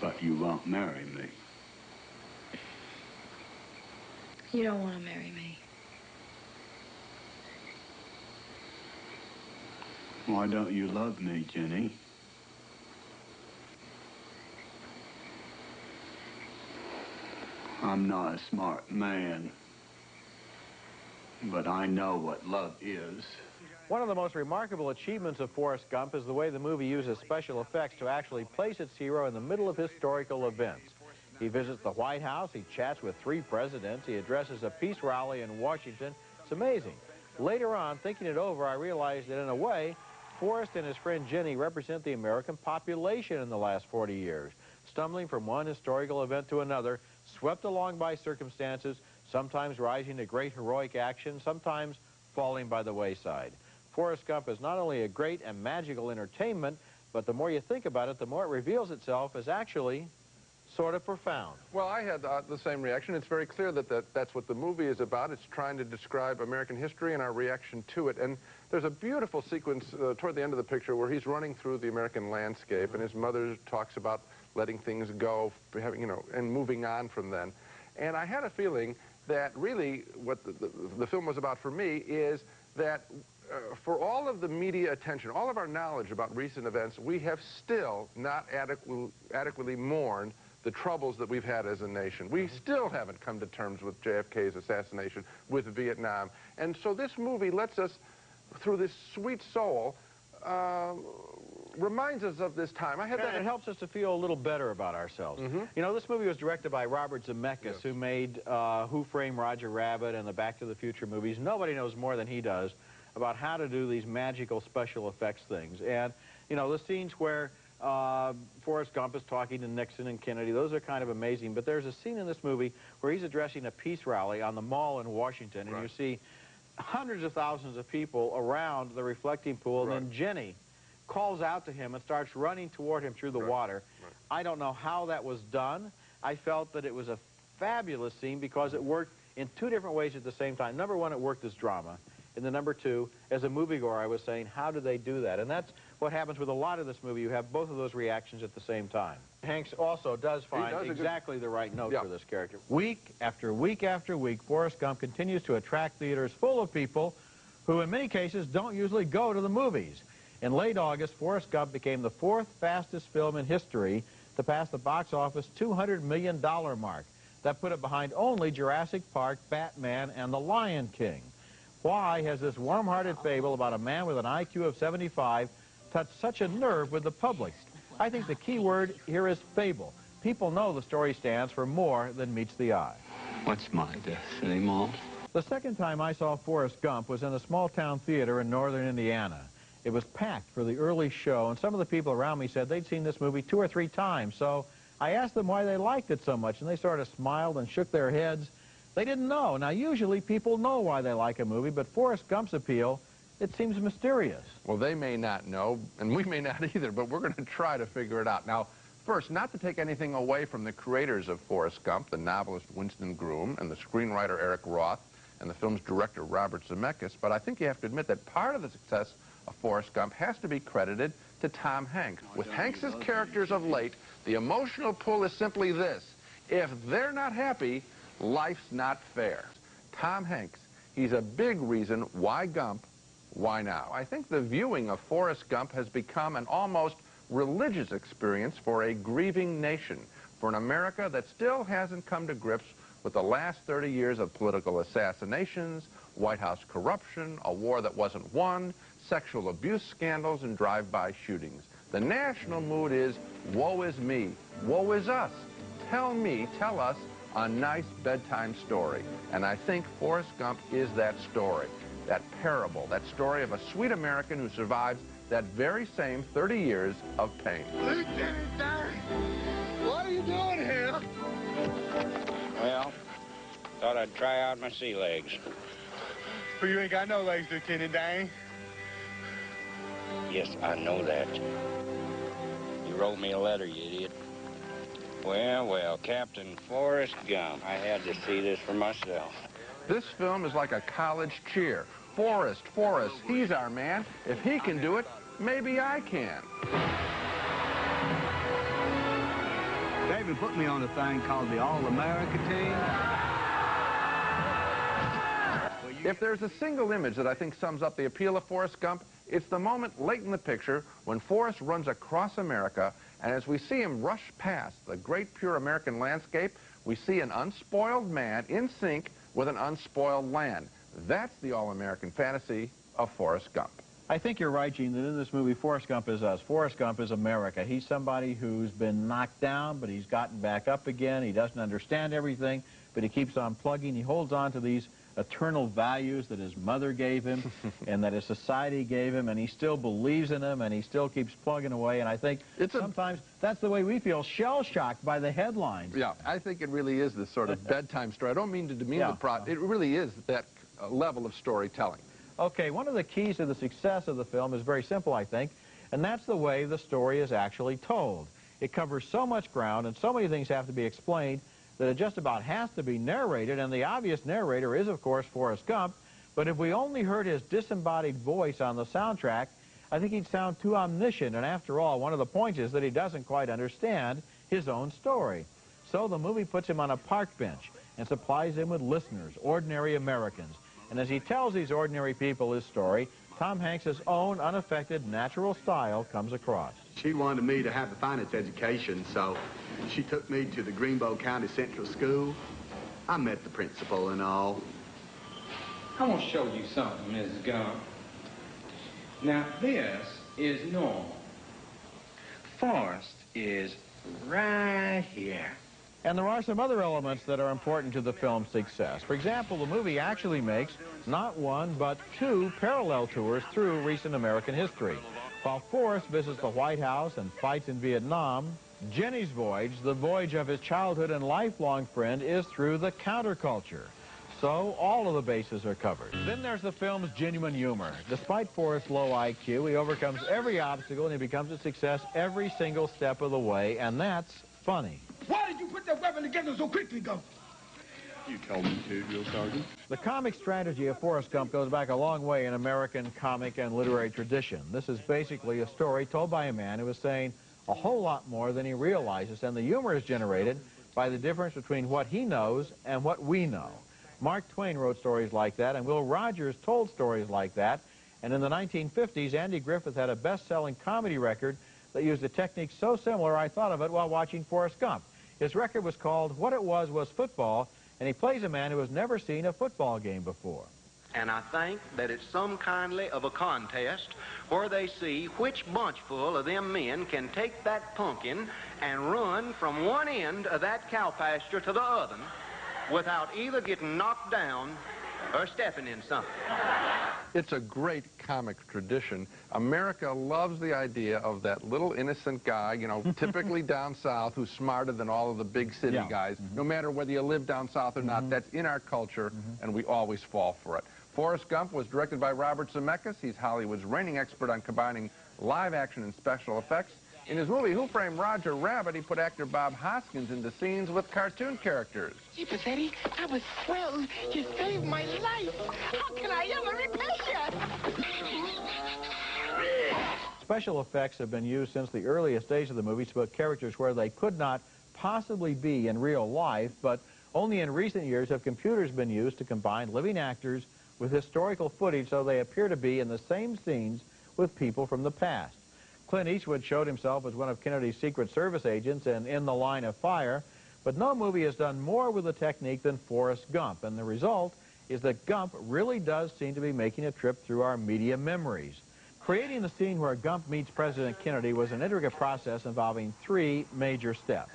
Speaker 17: But you won't marry me.
Speaker 12: You don't want to marry me.
Speaker 17: Why don't you love me, Jenny? I'm not a smart man, but I know what love is.
Speaker 5: One of the most remarkable achievements of Forrest Gump is the way the movie uses special effects to actually place its hero in the middle of historical events. He visits the White House, he chats with 3 presidents, he addresses a peace rally in Washington. It's amazing. Later on, thinking it over, I realized that in a way, Forrest and his friend Jenny represent the American population in the last 40 years, stumbling from one historical event to another, swept along by circumstances, sometimes rising to great heroic action, sometimes falling by the wayside. Forrest Gump is not only a great and magical entertainment, but the more you think about it, the more it reveals itself as actually sort of profound.
Speaker 1: Well, I had the same reaction. It's very clear that that's what the movie is about. It's trying to describe American history and our reaction to it. And there's a beautiful sequence toward the end of the picture where he's running through the American landscape, and his mother talks about letting things go, and moving on from then. And I had a feeling that really what the film was about for me is that for all of the media attention, all of our knowledge about recent events, we have still not adequately mourned the troubles that we've had as a nation. We still haven't come to terms with JFK's assassination, with Vietnam. And so this movie lets us through this sweet soul, reminds us of this time. I had that.
Speaker 5: It helps us to feel a little better about ourselves. You know, this movie was directed by Robert Zemeckis, who made Who Framed Roger Rabbit and the Back to the Future movies. Nobody knows more than he does about how to do these magical special effects things. And, you know, the scenes where Forrest Gump is talking to Nixon and Kennedy, those are kind of amazing. But there's a scene in this movie where he's addressing a peace rally on the Mall in Washington, and you see hundreds of thousands of people around the reflecting pool, and then Jenny calls out to him and starts running toward him through the water. I don't know how that was done. I felt that it was a fabulous scene because it worked in two different ways at the same time. Number one, it worked as drama. And then number two, as a moviegoer, I was saying, how do they do that? And that's what happens with a lot of this movie. You have both of those reactions at the same time. Hanks also does find exactly the right note for this character. Week after week after week, Forrest Gump continues to attract theaters full of people who, in many cases, don't usually go to the movies. In late August, Forrest Gump became the fourth fastest film in history to pass the box office $200 million mark. That put it behind only Jurassic Park, Batman, and The Lion King. Why has this warm-hearted fable about a man with an IQ of 75 touched such a nerve with the public? I think the key word here is fable. People know the story stands for more than meets the eye.
Speaker 9: What's my destiny, Mom?
Speaker 5: The second time I saw Forrest Gump was in a small-town theater in northern Indiana. It was packed for the early show, and some of the people around me said they'd seen this movie 2 or 3 times. So I asked them why they liked it so much, and they sort of smiled and shook their heads. They didn't know. Now, usually people know why they like a movie, but Forrest Gump's appeal, it seems mysterious.
Speaker 1: Well, they may not know, and we may not either, but we're going to try to figure it out. Now, first, not to take anything away from the creators of Forrest Gump, the novelist Winston Groom and the screenwriter Eric Roth and the film's director Robert Zemeckis, but I think you have to admit that part of the success of Forrest Gump has to be credited to Tom Hanks. With Hanks's characters of late, the emotional pull is simply this: if they're not happy, life's not fair. Tom Hanks, he's a big reason why Gump, why now? I think the viewing of Forrest Gump has become an almost religious experience for a grieving nation, for an America that still hasn't come to grips with the last 30 years of political assassinations, White House corruption, a war that wasn't won, sexual abuse scandals, and drive-by shootings. The national mood is, woe is me, woe is us. Tell me, tell us, a nice bedtime story. And I think Forrest Gump is that story, that parable, that story of a sweet American who survives that very same 30 years of pain.
Speaker 10: Lieutenant Dang, what are you doing here?
Speaker 19: Well, thought I'd try out my sea legs.
Speaker 10: But you ain't got no legs, Lieutenant Dang.
Speaker 19: Yes, I know that. You wrote me a letter, you idiot. Well, well, Captain Forrest Gump. I had to see this for myself.
Speaker 1: This film is like a college cheer. Forrest, Forrest, he's our man. If he can do it, maybe I can.
Speaker 17: They even put me on a thing called the All-America team.
Speaker 1: If there's a single image that I think sums up the appeal of Forrest Gump, it's the moment late in the picture when Forrest runs across America, and as we see him rush past the great pure American landscape, we see an unspoiled man in sync with an unspoiled land. That's the all-American fantasy of Forrest Gump.
Speaker 5: I think you're right, Gene, that in this movie, Forrest Gump is us. Forrest Gump is America. He's somebody who's been knocked down, but he's gotten back up again. He doesn't understand everything, but he keeps on plugging. He holds on to these eternal values that his mother gave him and that his society gave him, and he still believes in them, and he still keeps plugging away. And I think sometimes that's the way we feel, shell-shocked by the headlines.
Speaker 1: Yeah, I think it really is this sort of bedtime story. I don't mean to demean the plot. It really is that level of storytelling.
Speaker 5: Okay, one of the keys to the success of the film is very simple, I think, and that's the way the story is actually told. It covers so much ground, and so many things have to be explained that it just about has to be narrated, and the obvious narrator is, of course, Forrest Gump, but if we only heard his disembodied voice on the soundtrack, I think he'd sound too omniscient, and after all, one of the points is that he doesn't quite understand his own story. So the movie puts him on a park bench and supplies him with listeners, ordinary Americans, and as he tells these ordinary people his story, Tom Hanks' own unaffected, natural style comes across.
Speaker 17: She wanted me to have a finance education, so she took me to the Greenbow County Central School. I met the principal and all.
Speaker 20: I want to show you something, Mrs. Gump.
Speaker 19: Now, this is normal. Forrest is right here.
Speaker 5: And there are some other elements that are important to the film's success. For example, the movie actually makes not one, but two parallel tours through recent American history. While Forrest visits the White House and fights in Vietnam, Jenny's voyage, the voyage of his childhood and lifelong friend, is through the counterculture. So all of the bases are covered. Then there's the film's genuine humor. Despite Forrest's low IQ, he overcomes every obstacle and he becomes a success every single step of the way, and that's funny.
Speaker 20: Why did you put that weapon together so quickly, Gump?
Speaker 21: You told me to, Drill Sergeant.
Speaker 5: The comic strategy of Forrest Gump goes back a long way in American comic and literary tradition. This is basically a story told by a man who is saying a whole lot more than he realizes, and the humor is generated by the difference between what he knows and what we know. Mark Twain wrote stories like that, and Will Rogers told stories like that, and in the 1950s, Andy Griffith had a best-selling comedy record that used a technique so similar I thought of it while watching Forrest Gump. His record was called What It Was Football, and he plays a man who has never seen a football game before.
Speaker 10: And I think that it's some kindly of a contest where they see which bunchful of them men can take that pumpkin and run from one end of that cow pasture to the other without either getting knocked down or stepping in something.
Speaker 1: It's a great comic tradition. America loves the idea of that little innocent guy, you know, typically down south, who's smarter than all of the big city guys. No matter whether you live down south or not, that's in our culture, and we always fall for it. Forrest Gump was directed by Robert Zemeckis. He's Hollywood's reigning expert on combining live action and special effects. In his movie Who Framed Roger Rabbit, he put actor Bob Hoskins into scenes with cartoon characters.
Speaker 10: Jeepers, Eddie, that was swell. You saved my life. How can I ever repay you?
Speaker 5: Special effects have been used since the earliest days of the movie to put characters where they could not possibly be in real life, but only in recent years have computers been used to combine living actors with historical footage so they appear to be in the same scenes with people from the past. Clint Eastwood showed himself as one of Kennedy's Secret Service agents in The Line of Fire, but no movie has done more with the technique than Forrest Gump, and the result is that Gump really does seem to be making a trip through our media memories. Creating the scene where Gump meets President Kennedy was an intricate process involving three major steps.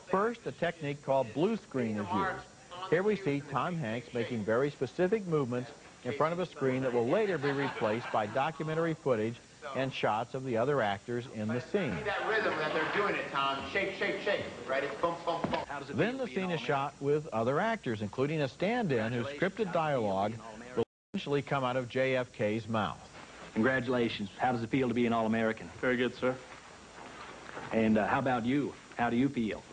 Speaker 5: First, a technique called blue screen is used. Here we see Tom Hanks making very specific movements in front of a screen that will later be replaced by documentary footage and shots of the other actors in the scene.
Speaker 10: See that rhythm that they're doing it, Tom. Shake, shake, shake. Right? It's bump, bump, bump.
Speaker 5: Then the scene is shot with other actors, including a stand-in whose scripted dialogue will eventually come out of JFK's mouth.
Speaker 4: Congratulations. How does it feel to be an All-American?
Speaker 21: Very good, sir.
Speaker 4: And how about you? How do you feel?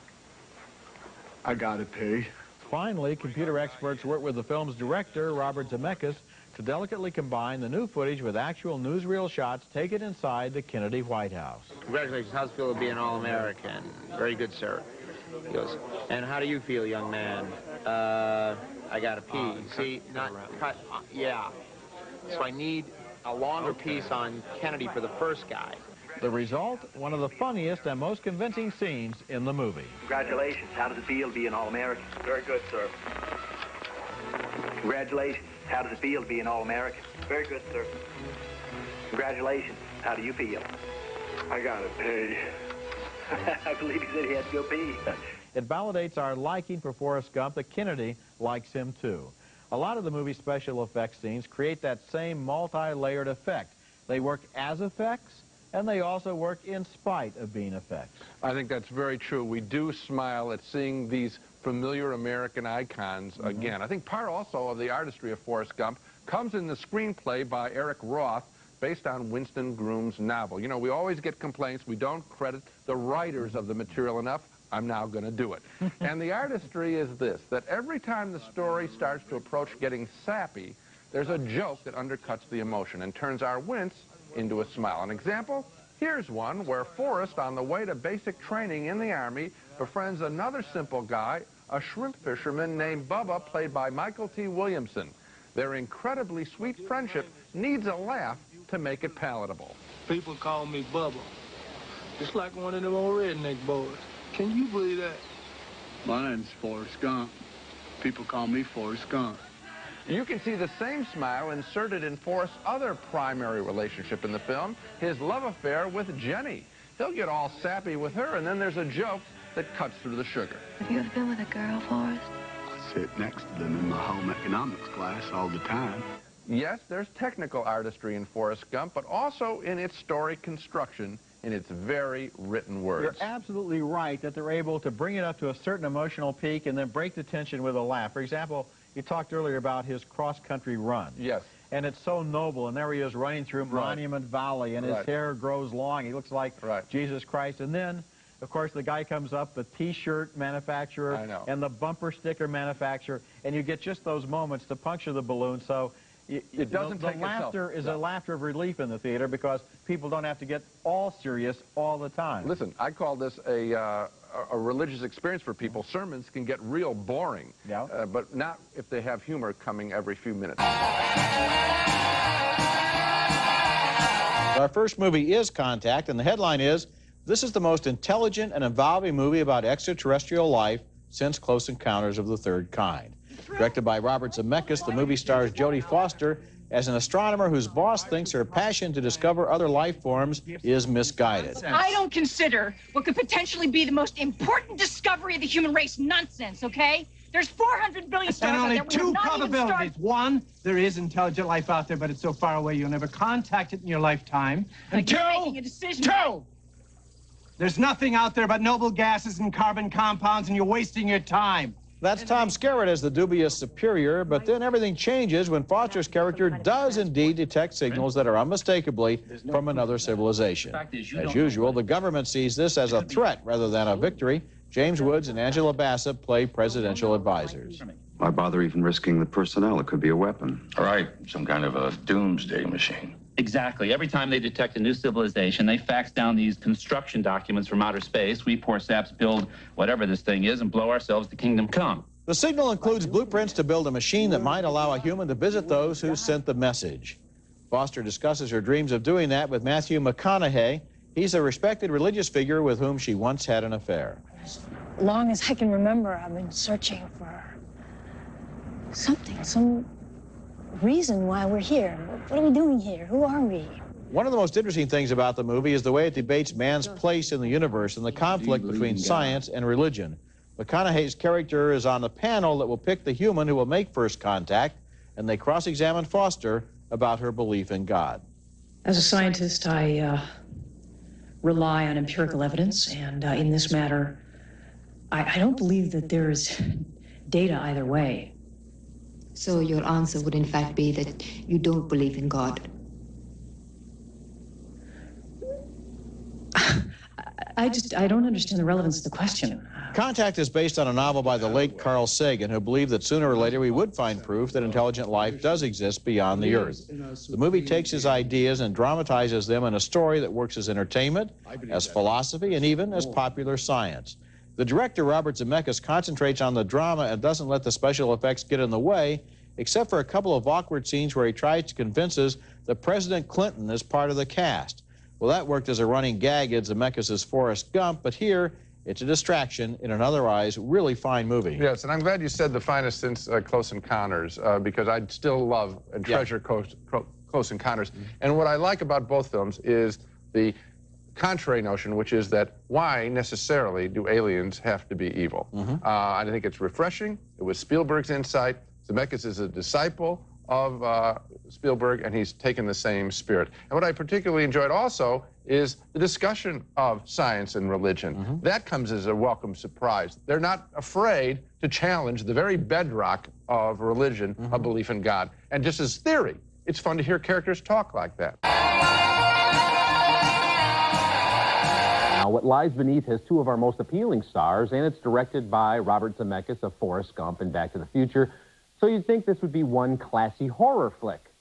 Speaker 21: I got it, Pig.
Speaker 5: Finally, computer experts worked with the film's director, Robert Zemeckis, to delicately combine the new footage with actual newsreel shots taken inside the Kennedy White House.
Speaker 10: Congratulations. How's it feel to be an All-American? Very good, sir. He goes, and how do you feel, young man? I got to pee. See, not cut. Yeah. So I need a longer piece on Kennedy for the first guy.
Speaker 5: The result, one of the funniest and most convincing scenes in the movie.
Speaker 4: Congratulations. How does it feel to be an All-American?
Speaker 21: Very good, sir.
Speaker 4: Congratulations. How does it feel to be an All-American?
Speaker 21: Very good, sir.
Speaker 4: Congratulations. How do you feel?
Speaker 21: I got it, Pig.
Speaker 4: I believe he said he had to go pee.
Speaker 5: It validates our liking for Forrest Gump that Kennedy likes him too. A lot of the movie's special effects scenes create that same multi-layered effect. They work as effects, and they also work in spite of being effects.
Speaker 1: I think that's very true. We do smile at seeing these familiar American icons again. I think part also of the artistry of Forrest Gump comes in the screenplay by Eric Roth, based on Winston Groom's novel. You know, we always get complaints we don't credit the writers of the material enough. I'm now going to do it. And the artistry is this, that every time the story starts to approach getting sappy, there's a joke that undercuts the emotion and turns our wince into a smile. An example? Here's one where Forrest, on the way to basic training in the Army, befriends another simple guy, a shrimp fisherman named Bubba, played by Michael T. Williamson. Their incredibly sweet friendship needs a laugh to make it palatable.
Speaker 22: People call me Bubba, just like one of them old redneck boys. Can you believe that?
Speaker 21: My name's Forrest Gump. People call me Forrest Gump.
Speaker 1: You can see the same smile inserted in Forrest's other primary relationship in the film, his love affair with Jenny. He'll get all sappy with her, and then there's a joke that cuts through the sugar.
Speaker 12: Have you ever been with a girl, Forrest?
Speaker 21: I sit next to them in my home economics class all the time.
Speaker 1: Yes, there's technical artistry in Forrest Gump, but also in its story construction, in its very written words.
Speaker 5: You're absolutely right that they're able to bring it up to a certain emotional peak and then break the tension with a laugh. For example, you talked earlier about his cross-country run.
Speaker 1: Yes.
Speaker 5: And it's so noble, and there he is running through Monument Valley, and his hair grows long. He looks like Jesus Christ. And then, of course, the guy comes up, the T-shirt manufacturer and the bumper sticker manufacturer, and you get just those moments to puncture the balloon. So
Speaker 1: it doesn't take
Speaker 5: the laughter is a laughter of relief in the theater because people don't have to get all serious all the time.
Speaker 1: Listen, I call this a religious experience for people. Sermons can get real boring, but not if they have humor coming every few minutes.
Speaker 5: Our first movie is Contact, and the headline is, "This is the most intelligent and involving movie about extraterrestrial life since Close Encounters of the Third Kind." Directed by Robert Zemeckis, the movie stars Jodie Foster as an astronomer whose boss thinks her passion to discover other life forms is misguided.
Speaker 3: I don't consider what could potentially be the most important discovery of the human race nonsense, okay? There's 400 billion stars out there.
Speaker 6: And only two probabilities. One, there is intelligent life out there, but it's so far away you'll never contact it in your lifetime. And
Speaker 3: you're making a decision.
Speaker 6: Two, there's nothing out there but noble gases and carbon compounds, and you're wasting your time.
Speaker 5: That's Tom Skerritt as the dubious superior, but then everything changes when Foster's character does indeed detect signals that are unmistakably from another civilization. As usual, the government sees this as a threat rather than a victory. James Woods and Angela Bassett play presidential advisors.
Speaker 23: Why bother even risking the personnel? It could be a weapon. All right, some kind of a doomsday machine.
Speaker 24: Exactly. Every time they detect a new civilization, they fax down these construction documents from outer space. We poor saps build whatever this thing is and blow ourselves to kingdom come.
Speaker 5: The signal includes blueprints to build a machine that might allow a human to visit those who sent the message. Foster discusses her dreams of doing that with Matthew McConaughey. He's a respected religious figure with whom she once had an affair.
Speaker 25: As long as I can remember, I've been searching for something, some reason why we're here. What are we doing here? Who are we?
Speaker 5: One of the most interesting things about the movie is the way it debates man's place in the universe and the conflict between science and religion. McConaughey's character is on the panel that will pick the human who will make first contact, and they cross-examine Foster about her belief in God.
Speaker 26: As a scientist, I rely on empirical evidence, and in this matter, I don't believe that there is data either way.
Speaker 27: So your answer would in fact be that you don't believe in God?
Speaker 26: I don't understand the relevance of the question.
Speaker 5: Contact is based on a novel by the late Carl Sagan, who believed that sooner or later we would find proof that intelligent life does exist beyond the Earth. The movie takes his ideas and dramatizes them in a story that works as entertainment, as philosophy, and even as popular science. The director, Robert Zemeckis, concentrates on the drama and doesn't let the special effects get in the way, except for a couple of awkward scenes where he tries to convince us that President Clinton is part of the cast. Well, that worked as a running gag in Zemeckis' Forrest Gump, but here it's a distraction in an otherwise really fine movie.
Speaker 1: Yes, and I'm glad you said the finest since Close Encounters, because I still love and treasure Close Encounters. And what I like about both films is the contrary notion, which is that why necessarily do aliens have to be evil? I think it's refreshing. It was Spielberg's insight. Zemeckis is a disciple of Spielberg, and he's taken the same spirit. And what I particularly enjoyed also is the discussion of science and religion. That comes as a welcome surprise. They're not afraid to challenge the very bedrock of religion, a belief in God. And just as theory, it's fun to hear characters talk like that.
Speaker 28: Now, What Lies Beneath has two of our most appealing stars, and it's directed by Robert Zemeckis of Forrest Gump and Back to the Future. So you'd think this would be one classy horror flick.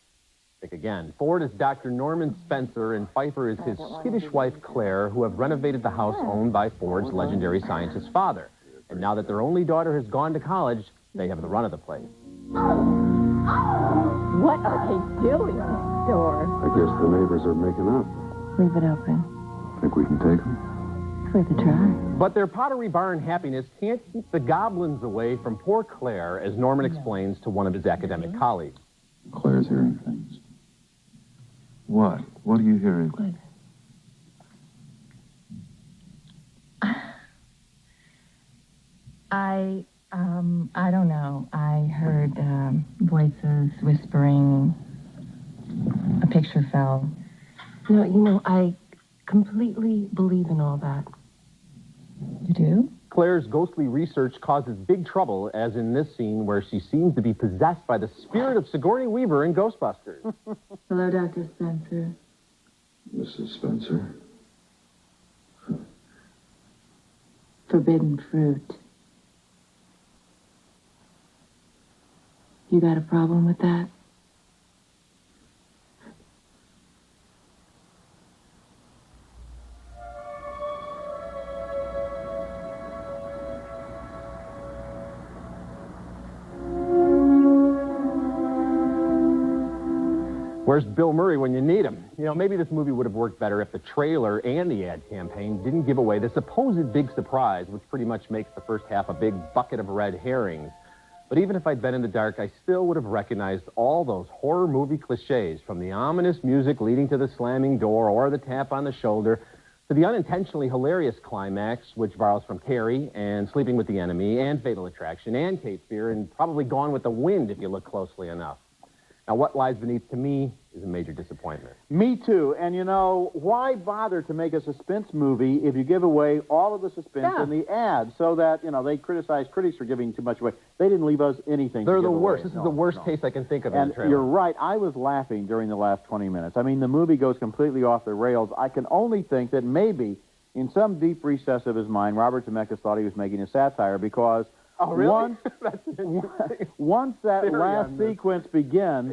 Speaker 28: Think again. Ford is Dr. Norman Spencer, and Pfeiffer is his skittish wife, Claire, who have renovated the house owned by Ford's legendary scientist father. And now that their only daughter has gone to college, they have the run of the place.
Speaker 12: What are they doing in the store?
Speaker 23: I guess the neighbors are making up.
Speaker 12: Leave it open.
Speaker 23: Think we can take them?
Speaker 7: It's worth a try.
Speaker 28: But their Pottery Barn happiness can't keep the goblins away from poor Claire, as Norman explains to one of his academic colleagues.
Speaker 23: Claire's hearing things. What? What are you hearing?
Speaker 7: What? I don't know. I heard voices whispering. A picture fell. No, you know, I completely believe in all that. You do?
Speaker 28: Claire's ghostly research causes big trouble, as in this scene where she seems to be possessed by the spirit of Sigourney Weaver in Ghostbusters.
Speaker 7: Hello, Dr. Spencer.
Speaker 23: Mrs. Spencer.
Speaker 7: Forbidden fruit. You got a problem with that?
Speaker 28: Where's Bill Murray when you need him? You know, maybe this movie would have worked better if the trailer and the ad campaign didn't give away the supposed big surprise, which pretty much makes the first half a big bucket of red herrings. But even if I'd been in the dark, I still would have recognized all those horror movie cliches, from the ominous music leading to the slamming door or the tap on the shoulder, to the unintentionally hilarious climax, which borrows from Carrie and Sleeping with the Enemy and Fatal Attraction and Cape Fear and probably Gone with the Wind if you look closely enough. Now, What Lies Beneath, to me, is a major disappointment.
Speaker 5: Me too. And, you know, why bother to make a suspense movie if you give away all of the suspense in the ad so that, you know, they criticize critics for giving too much away. They didn't leave us anything
Speaker 28: They're
Speaker 5: to give
Speaker 28: the worst.
Speaker 5: away.
Speaker 28: This is the worst case I can think of in
Speaker 5: And
Speaker 28: the trailer.
Speaker 5: you're right. I was laughing during the last 20 minutes. I mean, the movie goes completely off the rails. I can only think that maybe in some deep recess of his mind, Robert Zemeckis thought he was making a satire because...
Speaker 28: Oh, really?
Speaker 5: Once that last sequence begins,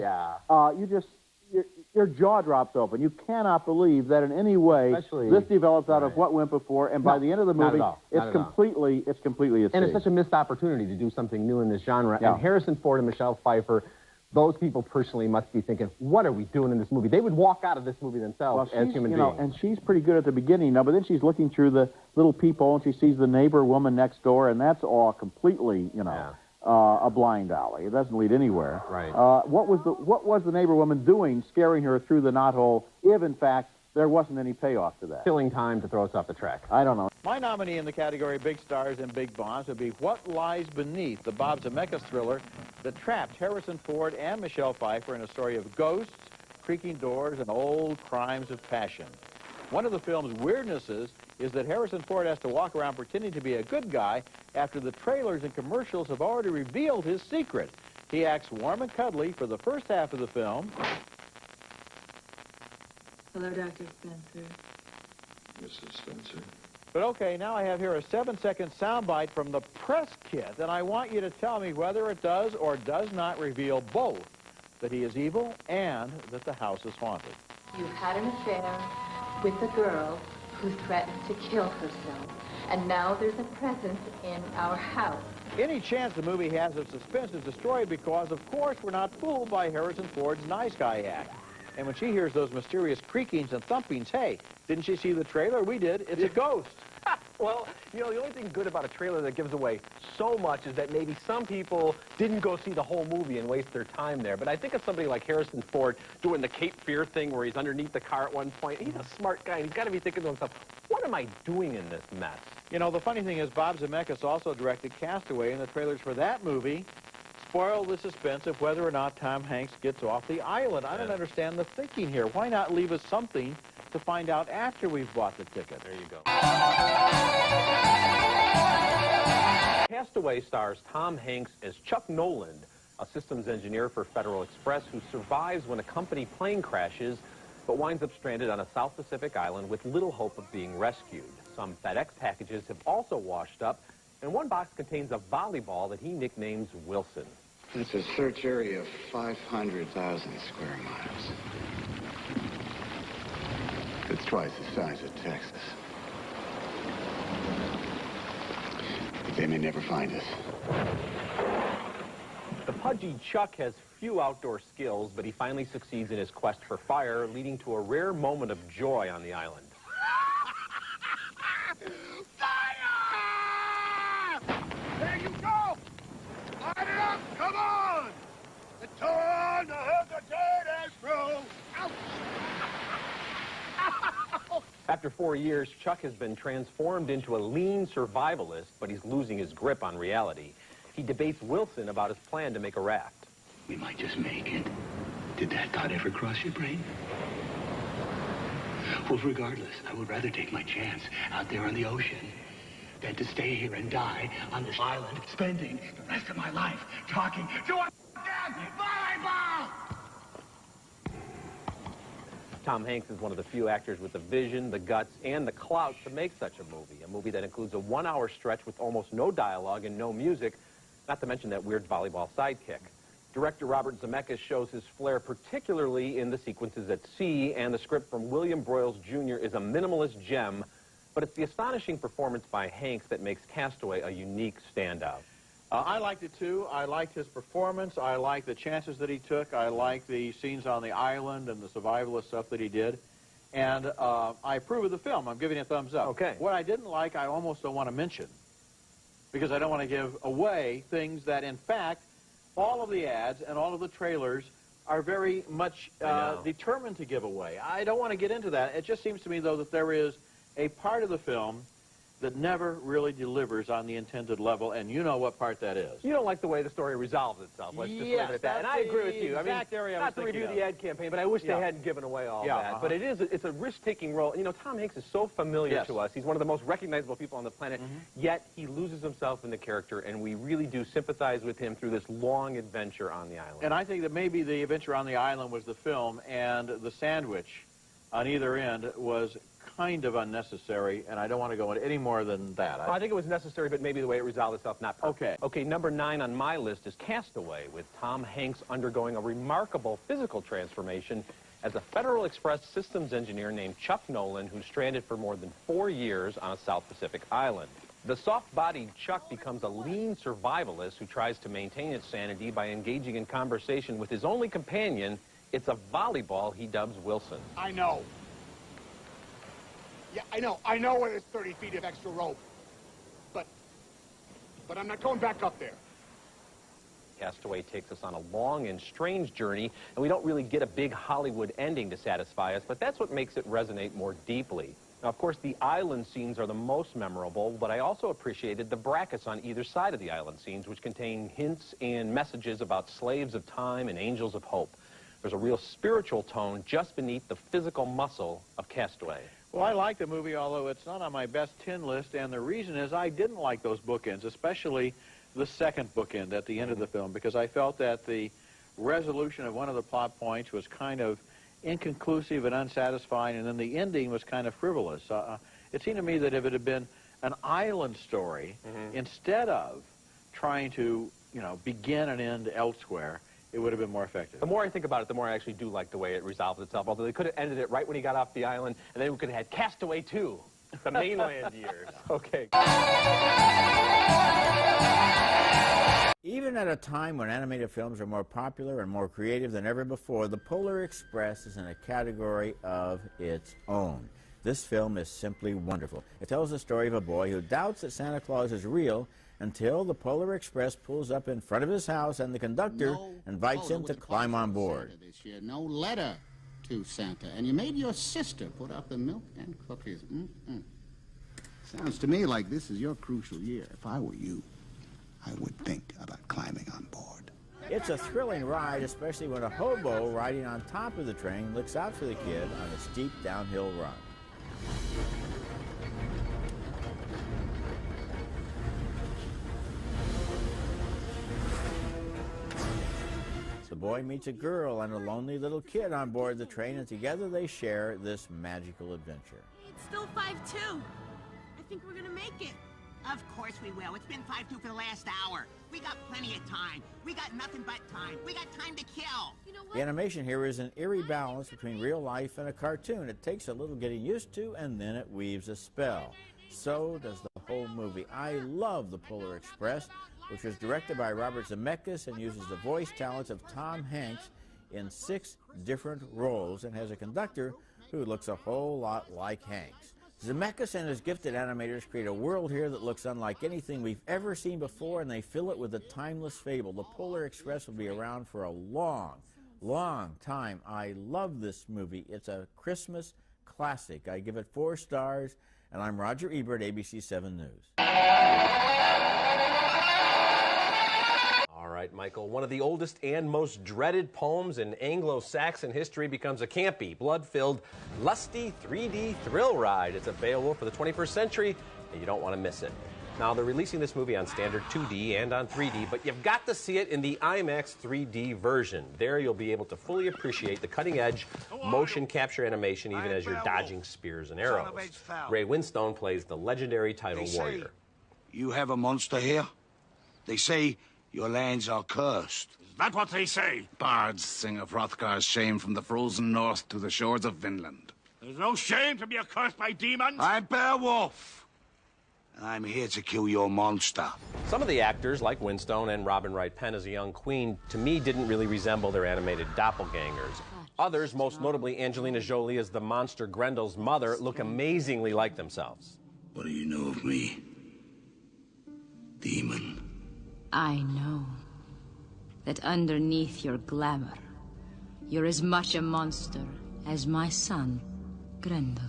Speaker 5: your jaw drops open. You cannot believe that in any way this develops out of what went before, and by the end of the movie, it's completely at sea.
Speaker 28: And it's such a missed opportunity to do something new in this genre. And Harrison Ford and Michelle Pfeiffer, those people personally must be thinking, what are we doing in this movie? They would walk out of this movie themselves as human beings.
Speaker 5: And she's pretty good at the beginning, but then she's looking through the little peephole and she sees the neighbor woman next door, and that's all completely, a blind alley. It doesn't lead anywhere.
Speaker 28: Right.
Speaker 5: What was the neighbor woman doing, scaring her through the knothole, if in fact there wasn't any payoff to that?
Speaker 28: Killing time to throw us off the track.
Speaker 5: I don't know. My nominee in the category Big Stars and Big Bombs would be What Lies Beneath, the Bob Zemeckis thriller that trapped Harrison Ford and Michelle Pfeiffer in a story of ghosts, creaking doors, and old crimes of passion. One of the film's weirdnesses is that Harrison Ford has to walk around pretending to be a good guy after the trailers and commercials have already revealed his secret. He acts warm and cuddly for the first half of the film.
Speaker 7: Hello, Dr. Spencer.
Speaker 23: Mrs. Spencer.
Speaker 5: But okay, now I have here a 7-second soundbite from the press kit, and I want you to tell me whether it does or does not reveal both that he is evil and that the house is haunted.
Speaker 12: You've had an affair with a girl who threatened to kill herself, and now there's a presence in our house.
Speaker 5: Any chance the movie has of suspense is destroyed because, of course, we're not fooled by Harrison Ford's nice guy act. And when she hears those mysterious creakings and thumpings, hey, didn't she see the trailer? We did. It's a ghost.
Speaker 8: Well, you know, the only thing good about a trailer that gives away so much is that maybe some people didn't go see the whole movie and waste their time there. But I think of somebody like Harrison Ford doing the Cape Fear thing where he's underneath the car at one point. He's a smart guy, and he's got to be thinking to himself, what am I doing in this mess?
Speaker 5: You know, the funny thing is Bob Zemeckis also directed Castaway, and the trailers for that movie spoil the suspense of whether or not Tom Hanks gets off the island. I don't understand the thinking here. Why not leave us something to find out after we've bought the ticket?
Speaker 8: There you go. Castaway stars Tom Hanks as Chuck Noland, a systems engineer for Federal Express who survives when a company plane crashes, but winds up stranded on a South Pacific island with little hope of being rescued. Some FedEx packages have also washed up, and one box contains a volleyball that he nicknames Wilson.
Speaker 21: That's a search area of 500,000 square miles. It's twice the size of Texas. But they may never find us.
Speaker 8: The pudgy Chuck has few outdoor skills, but he finally succeeds in his quest for fire, leading to a rare moment of joy on the island. After 4 years, Chuck has been transformed into a lean survivalist, but he's losing his grip on reality. He debates Wilson about his plan to make a raft.
Speaker 21: We might just make it. Did that thought ever cross your brain? Well, regardless, I would rather take my chance out there on the ocean than to stay here and die on this island, spending the rest of my life talking to a damn volleyball!
Speaker 8: Tom Hanks is one of the few actors with the vision, the guts, and the clout to make such a movie that includes a 1-hour stretch with almost no dialogue and no music, not to mention that weird volleyball sidekick. Director Robert Zemeckis shows his flair particularly in the sequences at sea, and the script from William Broyles Jr. is a minimalist gem, but it's the astonishing performance by Hanks that makes Castaway a unique standout.
Speaker 5: I liked it too. I liked his performance. I liked the chances that he took. I liked the scenes on the island and the survivalist stuff that he did. And I approve of the film. I'm giving it a thumbs up.
Speaker 8: Okay.
Speaker 5: What I didn't like, I almost don't want to mention, because I don't want to give away things that, in fact, all of the ads and all of the trailers are very much determined to give away. I don't want to get into that. It just seems to me, though, that there is a part of the film that never really delivers on the intended level, and you know what part that is.
Speaker 8: You don't like the way the story resolves itself. Let's just leave it at that. And I agree with you. I mean, not to review the ad campaign, but I wish they hadn't given away all that. But it's a risk-taking role. You know, Tom Hanks is so familiar to us. He's one of the most recognizable people on the planet, yet he loses himself in the character, and we really do sympathize with him through this long adventure on the island.
Speaker 5: And I think that maybe the adventure on the island was the film, and the sandwich on either end was kind of unnecessary, and I don't want to go into any more than that.
Speaker 8: I think it was necessary, but maybe the way it resolved itself, not perfect. Okay, number 9 on my list is Castaway, with Tom Hanks undergoing a remarkable physical transformation as a Federal Express systems engineer named Chuck Nolan, who's stranded for more than 4 years on a South Pacific island. The soft-bodied Chuck becomes a lean survivalist who tries to maintain his sanity by engaging in conversation with his only companion. It's a volleyball he dubs Wilson.
Speaker 20: I know. Yeah, I know it is 30 feet of extra rope. But I'm not going back up there.
Speaker 8: Castaway takes us on a long and strange journey, and we don't really get a big Hollywood ending to satisfy us, but that's what makes it resonate more deeply. Now, of course, the island scenes are the most memorable, but I also appreciated the brackets on either side of the island scenes, which contain hints and messages about slaves of time and angels of hope. There's a real spiritual tone just beneath the physical muscle of Castaway.
Speaker 5: Well, I like the movie, although it's not on my best 10 list, and the reason is I didn't like those bookends, especially the second bookend at the end of the film, because I felt that the resolution of one of the plot points was kind of inconclusive and unsatisfying, and then the ending was kind of frivolous. It seemed to me that if it had been an island story, instead of trying to, begin and end elsewhere, it would have been more effective.
Speaker 8: The more I think about it, the more I actually do like the way it resolved itself, although they could have ended it right when he got off the island, and then we could have had Castaway 2, the mainland years. Okay.
Speaker 2: Even at a time when animated films are more popular and more creative than ever before, The Polar Express is in a category of its own. This film is simply wonderful. It tells the story of a boy who doubts that Santa Claus is real until the Polar Express pulls up in front of his house and the conductor invites him to climb on board.
Speaker 9: This year, no letter to Santa, and you made your sister put up the milk and cookies.
Speaker 21: Sounds to me like this is your crucial year. If I were you, I would think about climbing on board.
Speaker 2: It's a thrilling ride, especially when a hobo riding on top of the train looks out for the kid on a steep downhill run. The boy meets a girl and a lonely little kid on board the train, and together they share this magical adventure.
Speaker 11: It's still 5-2. I think we're gonna make it.
Speaker 13: Of course we will. It's been 5-2 for the last hour. We got plenty of time. We got nothing but time. We got time to kill.
Speaker 11: You know what?
Speaker 2: The animation here is an eerie balance between real life and a cartoon. It takes a little getting used to, and then it weaves a spell. So does the whole movie. I love The Polar Express, which was directed by Robert Zemeckis and uses the voice talents of Tom Hanks in 6 different roles and has a conductor who looks a whole lot like Hanks. Zemeckis and his gifted animators create a world here that looks unlike anything we've ever seen before, and they fill it with a timeless fable. The Polar Express will be around for a long, long time. I love this movie. It's a Christmas classic. I give it 4 stars, and I'm Roger Ebert, ABC 7 News.
Speaker 8: All right, Michael, one of the oldest and most dreaded poems in Anglo-Saxon history becomes a campy, blood-filled, lusty 3D thrill ride. It's a Beowulf for the 21st century, and you don't want to miss it. Now, they're releasing this movie on standard 2D and on 3D, but you've got to see it in the IMAX 3D version. There you'll be able to fully appreciate the cutting-edge motion capture animation even as you're dodging spears and arrows. Ray Winstone plays the legendary title warrior.
Speaker 4: You have a monster here? They say your lands are cursed.
Speaker 20: Is that what they say?
Speaker 21: Bards sing of Hrothgar's shame from the frozen north to the shores of Vinland.
Speaker 20: There's no shame to be accursed by demons.
Speaker 4: I'm Beowulf. I'm here to kill your monster.
Speaker 8: Some of the actors, like Winstone and Robin Wright Penn as a young queen, to me didn't really resemble their animated doppelgangers. Others, most notably Angelina Jolie as the monster Grendel's mother, look amazingly like themselves.
Speaker 4: What do you know of me, demon?
Speaker 27: I know that underneath your glamour, you're as much a monster as my son, Grendel.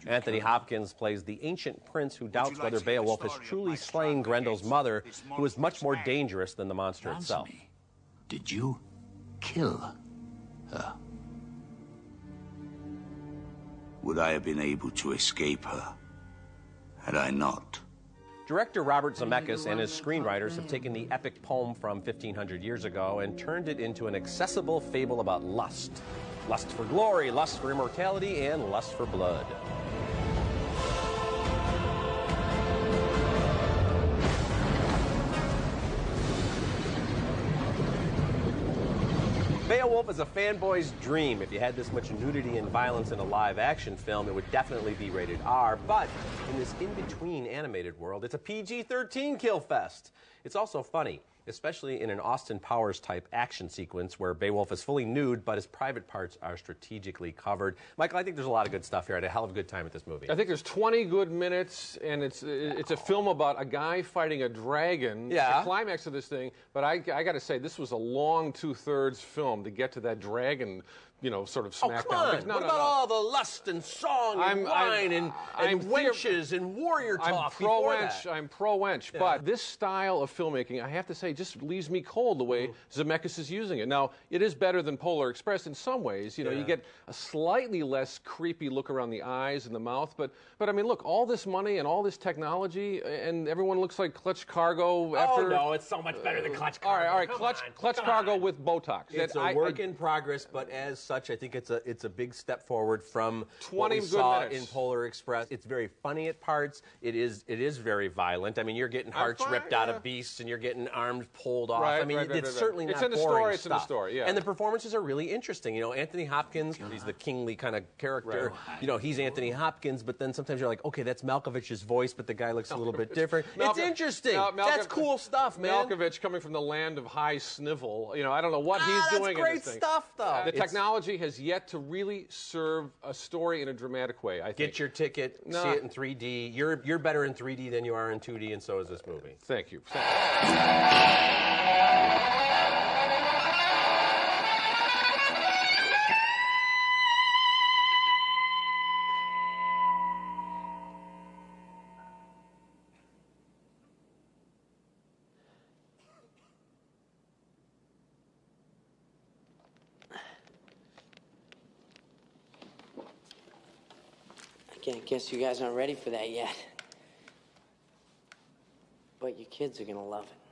Speaker 8: Anthony Hopkins plays the ancient prince who doubts whether Beowulf has truly slain Grendel's mother, who is much more dangerous than the monster itself.
Speaker 4: Did you kill her? Would I have been able to escape her had I not?
Speaker 8: Director Robert Zemeckis and his screenwriters have taken the epic poem from 1,500 years ago and turned it into an accessible fable about lust. Lust for glory, lust for immortality, and lust for blood. Beowulf is a fanboy's dream. If you had this much nudity and violence in a live-action film, it would definitely be rated R. But in this in-between animated world, it's a PG-13 kill fest. It's also funny, especially in an Austin Powers-type action sequence where Beowulf is fully nude, but his private parts are strategically covered. Michael, I think there's a lot of good stuff here. I had a hell of a good time at this movie.
Speaker 10: I think there's 20 good minutes, and it's a film about a guy fighting a dragon.
Speaker 8: Yeah.
Speaker 10: It's the climax of this thing, but I got to say, this was a long 2/3 film to get to that dragon, you know, sort of smackdown.
Speaker 8: Oh, come on. What about all the lust and song and wine and wenches and warrior talk before that?
Speaker 10: I'm pro-wench, but this style of filmmaking, I have to say, just leaves me cold the way Zemeckis is using it. Now, it is better than Polar Express in some ways. You know, you get a slightly less creepy look around the eyes and the mouth, but I mean, look, all this money and all this technology, and everyone looks like Clutch Cargo after...
Speaker 8: Oh, no, it's so much better than Clutch Cargo.
Speaker 10: All right, Clutch Cargo with Botox.
Speaker 8: It's a work in progress, but as such, I think it's a big step forward from what we saw in Polar Express. It's very funny at parts. It is very violent. I mean, you're getting hearts ripped out of beasts, and you're getting arms pulled off. I mean, it's certainly not boring stuff.
Speaker 10: It's in the story, yeah.
Speaker 8: And the performances are really interesting. You know, Anthony Hopkins, he's the kingly kind of character. You know, he's Anthony Hopkins, but then sometimes you're like, okay, that's Malkovich's voice, but the guy looks a little bit different. It's interesting. That's cool stuff, man.
Speaker 10: Malkovich coming from the land of high snivel. You know, I don't know what he's doing in this thing.
Speaker 8: That's great stuff, though.
Speaker 10: The technology has yet to really serve a story in a dramatic way, I think.
Speaker 8: Get your ticket, see it in 3D. You're better in 3D than you are in 2D, and so is this movie.
Speaker 10: Thank you.
Speaker 14: I guess you guys aren't ready for that yet. But your kids are gonna love it.